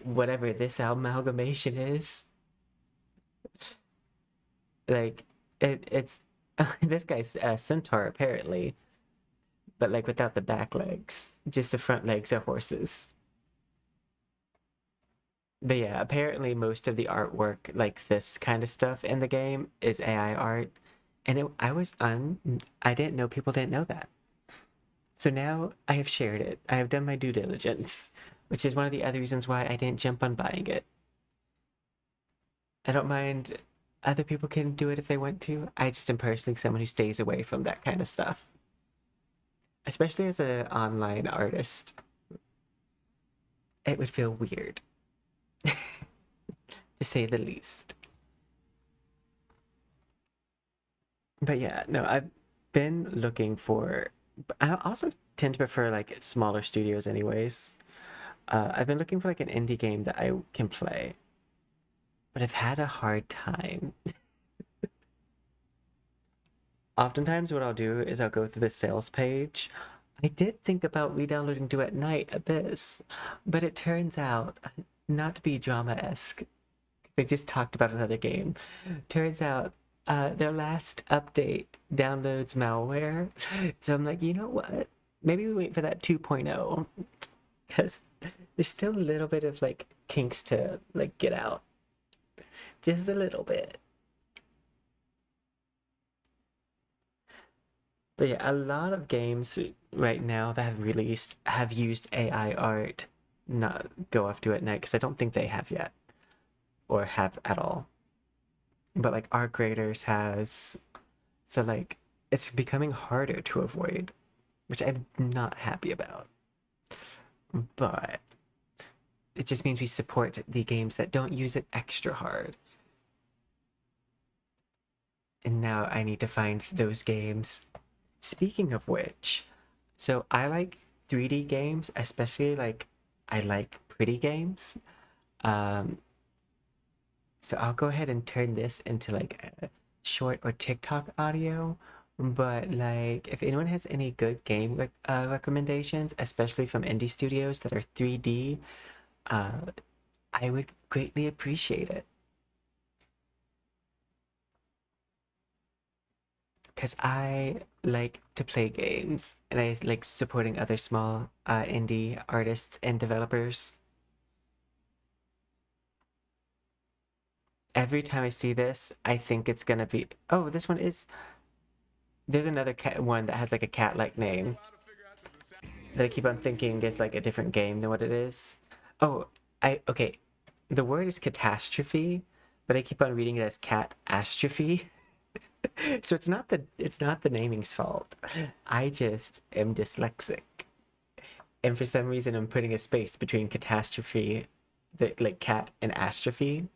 Whatever this amalgamation is. Like, it's this guy's a centaur apparently, but like without the back legs. Just the front legs are horses. But yeah, apparently most of the artwork, like this kind of stuff in the game, is AI art. And I didn't know people didn't know that. So now I have shared it. I have done my due diligence, which is one of the other reasons why I didn't jump on buying it. I don't mind other people can do it if they want to. I just am personally someone who stays away from that kind of stuff. Especially as an online artist. It would feel weird. To say the least. But yeah, no, I've been looking for. I also tend to prefer like smaller studios, anyways. I've been looking for like an indie game that I can play, but I've had a hard time. Oftentimes, what I'll do is I'll go through the sales page. I did think about re-downloading Duet Night Abyss, but it turns out not to be drama-esque. They just talked about another game. Turns out their last update downloads malware. So I'm like, you know what? Maybe we wait for that 2.0 because there's still a little bit of like kinks to like get out. Just a little bit. But yeah, a lot of games right now that have released have used AI art, not go off to at night because I don't think they have yet or have at all. But like Art Graders has, so like it's becoming harder to avoid, which I'm not happy about. But it just means we support the games that don't use it extra hard. And now I need to find those games. Speaking of which, so I like 3D games, especially like I like pretty games. Um, so I'll go ahead and turn this into like a short or TikTok audio. But like, if anyone has any good game recommendations, especially from indie studios that are 3D, uh, I would greatly appreciate it. Because I like to play games and I like supporting other small indie artists and developers. Every time I see this, I think it's gonna be, oh, this one is, there's another cat one that has like a cat-like name that I keep on thinking is like a different game than what it is. Oh, okay, the word is catastrophe, but I keep on reading it as catastrophe. So it's not the naming's fault. I just am dyslexic. and for some reason I'm putting a space between catastrophe, the like cat and astrophe.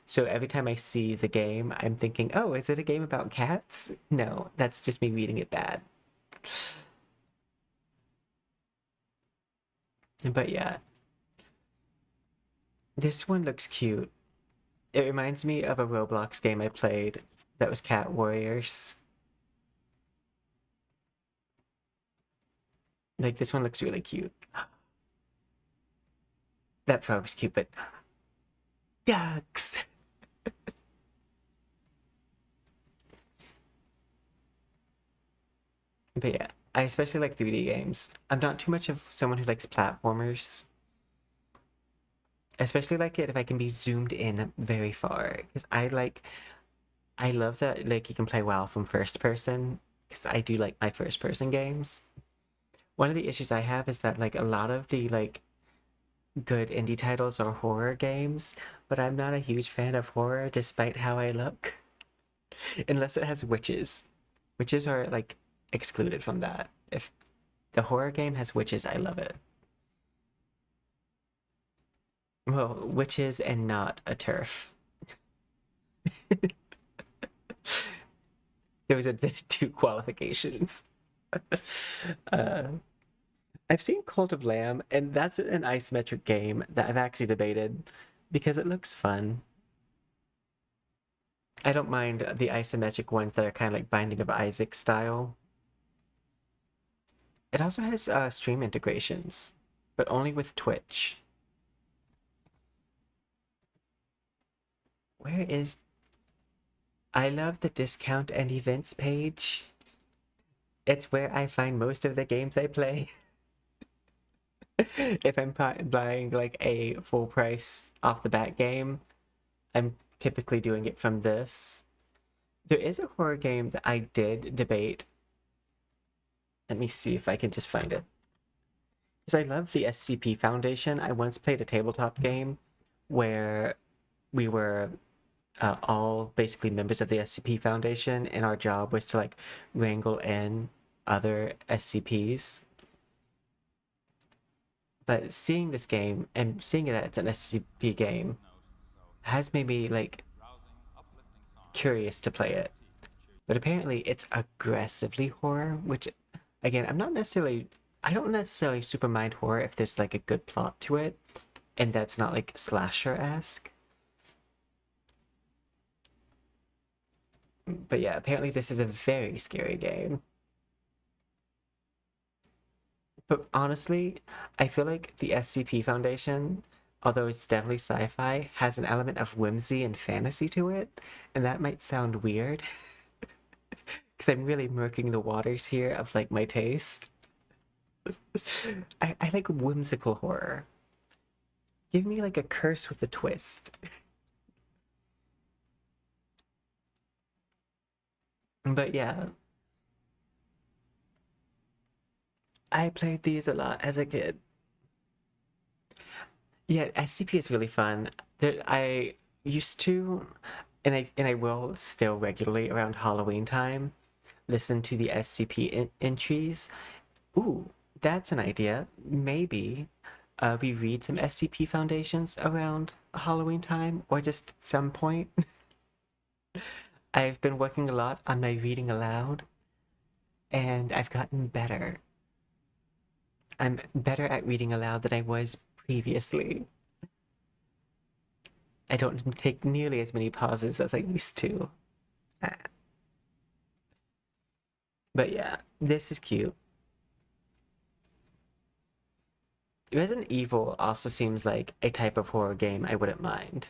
So every time I see the game, I'm thinking, oh, is it a game about cats? No, that's just me reading it bad. But yeah, this one looks cute. It reminds me of a Roblox game I played that was Cat Warriors. Like this one looks really cute. That frog's cute, but ducks. But yeah, I especially like 3D games. I'm not too much of someone who likes platformers. I especially like it if I can be zoomed in very far. Because I love that like you can play WoW from first person. Because I do like my first person games. One of the issues I have is that like a lot of the like good indie titles are horror games, but I'm not a huge fan of horror despite how I look. Unless it has witches. Witches are like excluded from that. If the horror game has witches, I love it. Well, witches and not a turf. Those are the two qualifications. uh, I've seen Cult of Lamb, and that's an isometric game that I've actually debated because it looks fun. I don't mind the isometric ones that are kind of like Binding of Isaac style. It also has stream integrations, but only with Twitch. Where is... I love the discount and events page. It's where I find most of the games I play. If I'm buying like a full price off the bat game, I'm typically doing it from this. There is a horror game that I did debate. Let me see if I can just find it. Because I love the SCP Foundation. I once played a tabletop game where we were all basically members of the SCP Foundation, and our job was to like wrangle in other SCPs. But seeing this game and seeing that it's an SCP game has made me like curious to play it. But apparently it's aggressively horror, which again, I don't necessarily super mind horror if there's like a good plot to it and that's not like slasher-esque. But yeah, apparently this is a very scary game. But honestly, I feel like the SCP Foundation, although it's definitely sci-fi, has an element of whimsy and fantasy to it, and that might sound weird, because I'm really murking the waters here of like my taste. I like whimsical horror. Give me like a curse with a twist. But yeah, I played these a lot as a kid. Yeah, SCP is really fun. I used to, and I will still regularly around Halloween time, listen to the SCP entries. Ooh, that's an idea. Maybe we read some SCP Foundations around Halloween time or just some point. I've been working a lot on my reading aloud, and I've gotten better. I'm better at reading aloud than I was previously. I don't take nearly as many pauses as I used to. But yeah, this is cute. Resident Evil also seems like a type of horror game I wouldn't mind.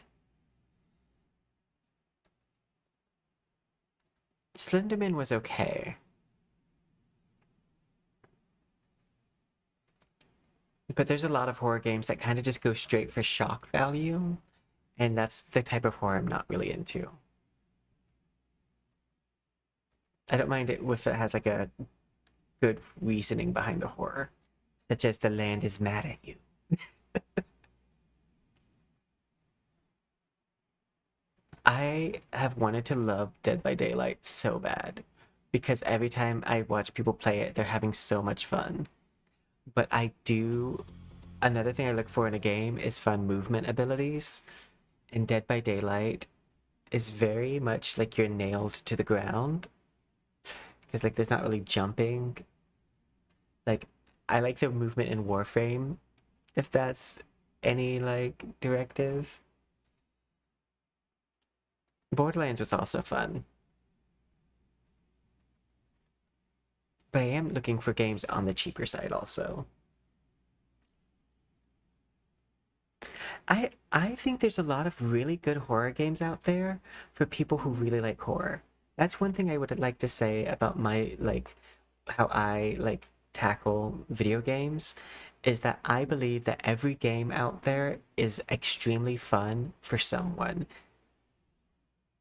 Slenderman was okay. But there's a lot of horror games that kind of just go straight for shock value, and that's the type of horror I'm not really into. I don't mind it if it has like a good reasoning behind the horror, such as the land is mad at you. I have wanted to love Dead by Daylight so bad because every time I watch people play it, they're having so much fun. but I do. Another thing I look for in a game is fun movement abilities. And Dead by Daylight is very much like you're nailed to the ground because like there's not really jumping. Like I like the movement in Warframe, if that's any like directive. Borderlands was also fun, but I am looking for games on the cheaper side also. I think there's a lot of really good horror games out there for people who really like horror. That's one thing I would like to say about my like how I like tackle video games is that I believe that every game out there is extremely fun for someone.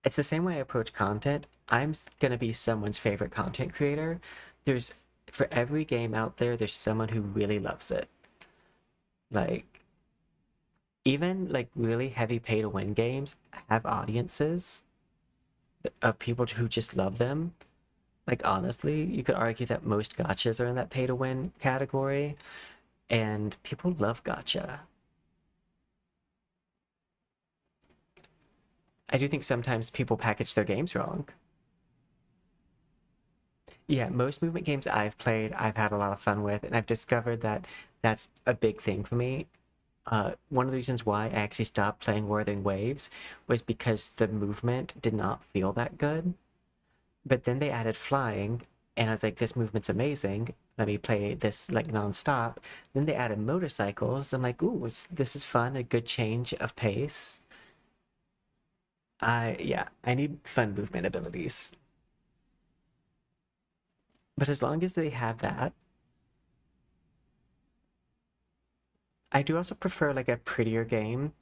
It's the same way I approach content. I'm going to be someone's favorite content creator. There's for every game out there, there's someone who really loves it. Like even like really heavy pay to win games have audiences of people who just love them. Like honestly, you could argue that most gotchas are in that pay to win category, and people love gotcha. I do think sometimes people package their games wrong. Yeah, most movement games I've played, I've had a lot of fun with, and I've discovered that that's a big thing for me. One of the reasons why I actually stopped playing Wuthering Waves was because the movement did not feel that good. But then they added flying, and I was like, this movement's amazing. Let me play this like nonstop. Then they added motorcycles. I'm like, ooh, this is fun, a good change of pace. Yeah, I need fun movement abilities. But as long as they have that, I do also prefer like a prettier game.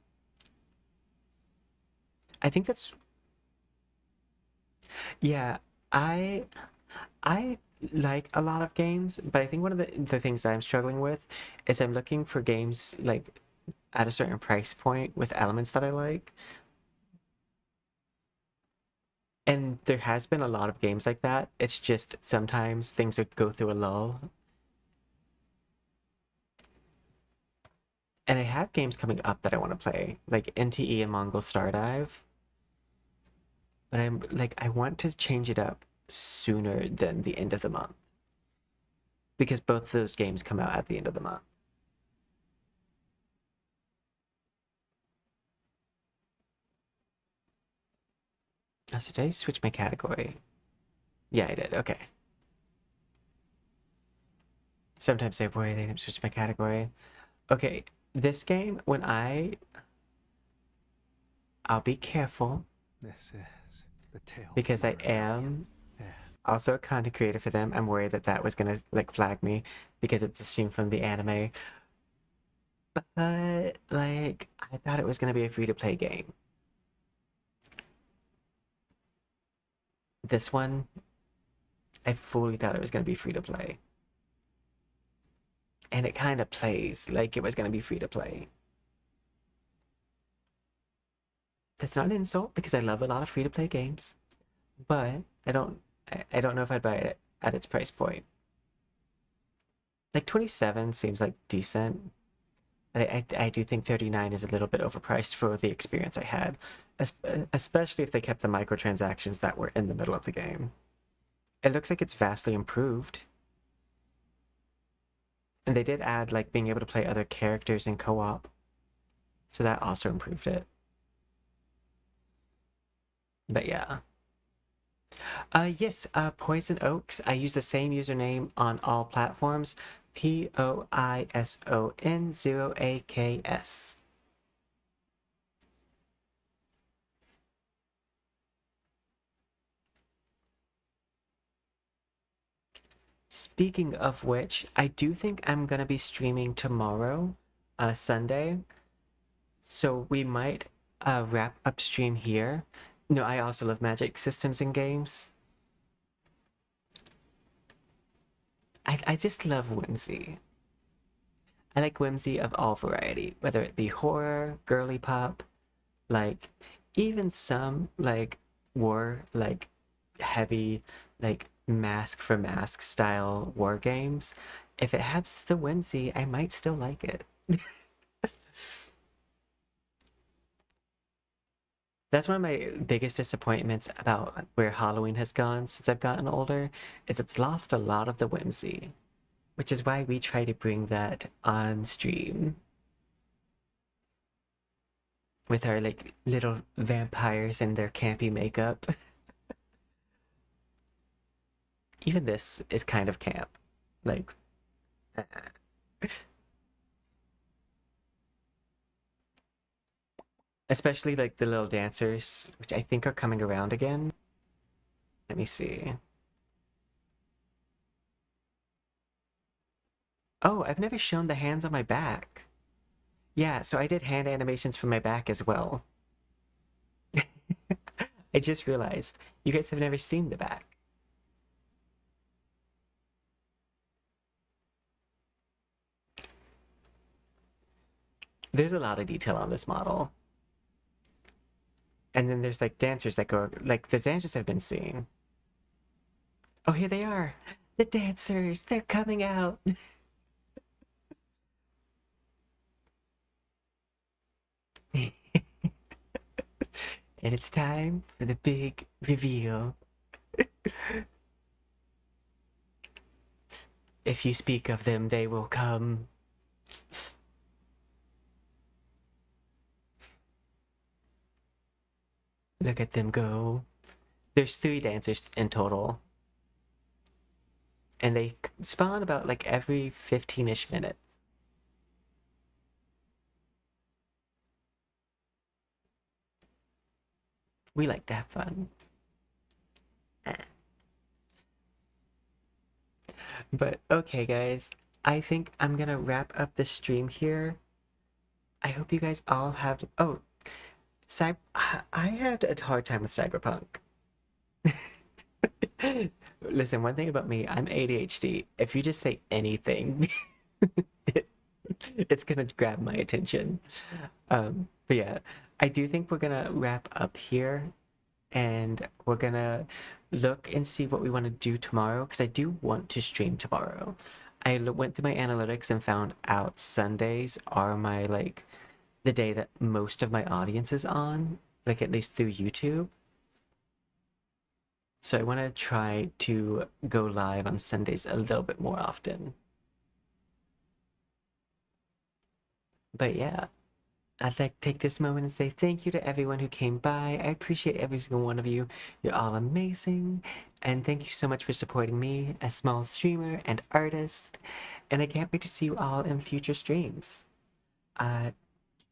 I think that's yeah, I I like a lot of games, but I think one of the things I'm struggling with is I'm looking for games like at a certain price point with elements that I like. And there has been a lot of games like that. It's just sometimes things would go through a lull. And I have games coming up that I want to play, like NTE and Mongol Stardive. But I'm like, I want to change it up sooner than the end of the month because both those games come out at the end of the month. Oh, so did I switch my category? Yeah, I did. Okay. Sometimes I worry they didn't switch my category. Okay, this game, I'll be careful This is the tale because I from am Yeah. also a content creator for them. I'm worried that that was gonna like flag me because it's assumed from the anime. But like, I thought it was gonna be a free-to-play game. This one, I fully thought it was gonna be free-to-play. And it kind of plays like it was gonna be free-to-play. That's not an insult because I love a lot of free-to-play games, but I don't know if I'd buy it at its price point. Like 27 seems like decent, but I do think 39 is a little bit overpriced for the experience I had, especially if they kept the microtransactions that were in the middle of the game. It looks like it's vastly improved. And they did add like being able to play other characters in co-op, so that also improved it. But yeah. Yes, Poison Oaks. I use the same username on all platforms. POISON0AKS. Speaking of which, I do think I'm gonna be streaming tomorrow, Sunday. So we might wrap up stream here. No, I also love Magic systems and games. I just love whimsy. I like whimsy of all variety, whether it be horror, girly pop, like even some like war like heavy like mask for mask style war games. if it has the whimsy, I might still like it. That's one of my biggest disappointments about where Halloween has gone since I've gotten older, is it's lost a lot of the whimsy, which is why we try to bring that on stream with our like little vampires and their campy makeup. Even this is kind of camp. Like especially like the little dancers, which I think are coming around again. Let me see. Oh, I've never shown the hands on my back. Yeah, so I did hand animations for my back as well. I just realized you guys have never seen the back. There's a lot of detail on this model. And then there's like dancers that go, like the dancers have been seen. Oh, here they are. The dancers, they're coming out. And it's time for the big reveal. If you speak of them, they will come. Look at them go. There's 3 dancers in total. And they spawn about like every 15-ish minutes. We like to have fun. But okay, guys, I think I'm gonna wrap up the stream here. I hope you guys all have. Oh, I had a hard time with Cyberpunk. Listen, one thing about me, I'm ADHD. If you just say anything, it's gonna grab my attention. But yeah, I do think we're gonna wrap up here, and we're gonna look and see what we want to do tomorrow, because I do want to stream tomorrow. I went through my analytics and found out Sundays are my like the day that most of my audience is on, like at least through YouTube. So I want to try to go live on Sundays a little bit more often. But yeah, I'd like to take this moment and say thank you to everyone who came by. I appreciate every single one of you. You're all amazing. And thank you so much for supporting me, a small streamer and artist. And I can't wait to see you all in future streams.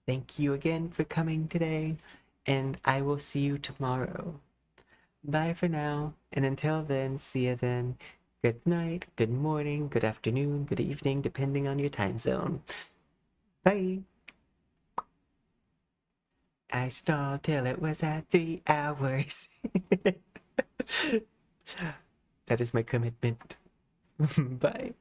Thank you again for coming today, and I will see you tomorrow. Bye for now, and until then, see you then. Good night, good morning, good afternoon, good evening, depending on your time zone. Bye! I stalled till it was at 3 hours. That is my commitment. Bye.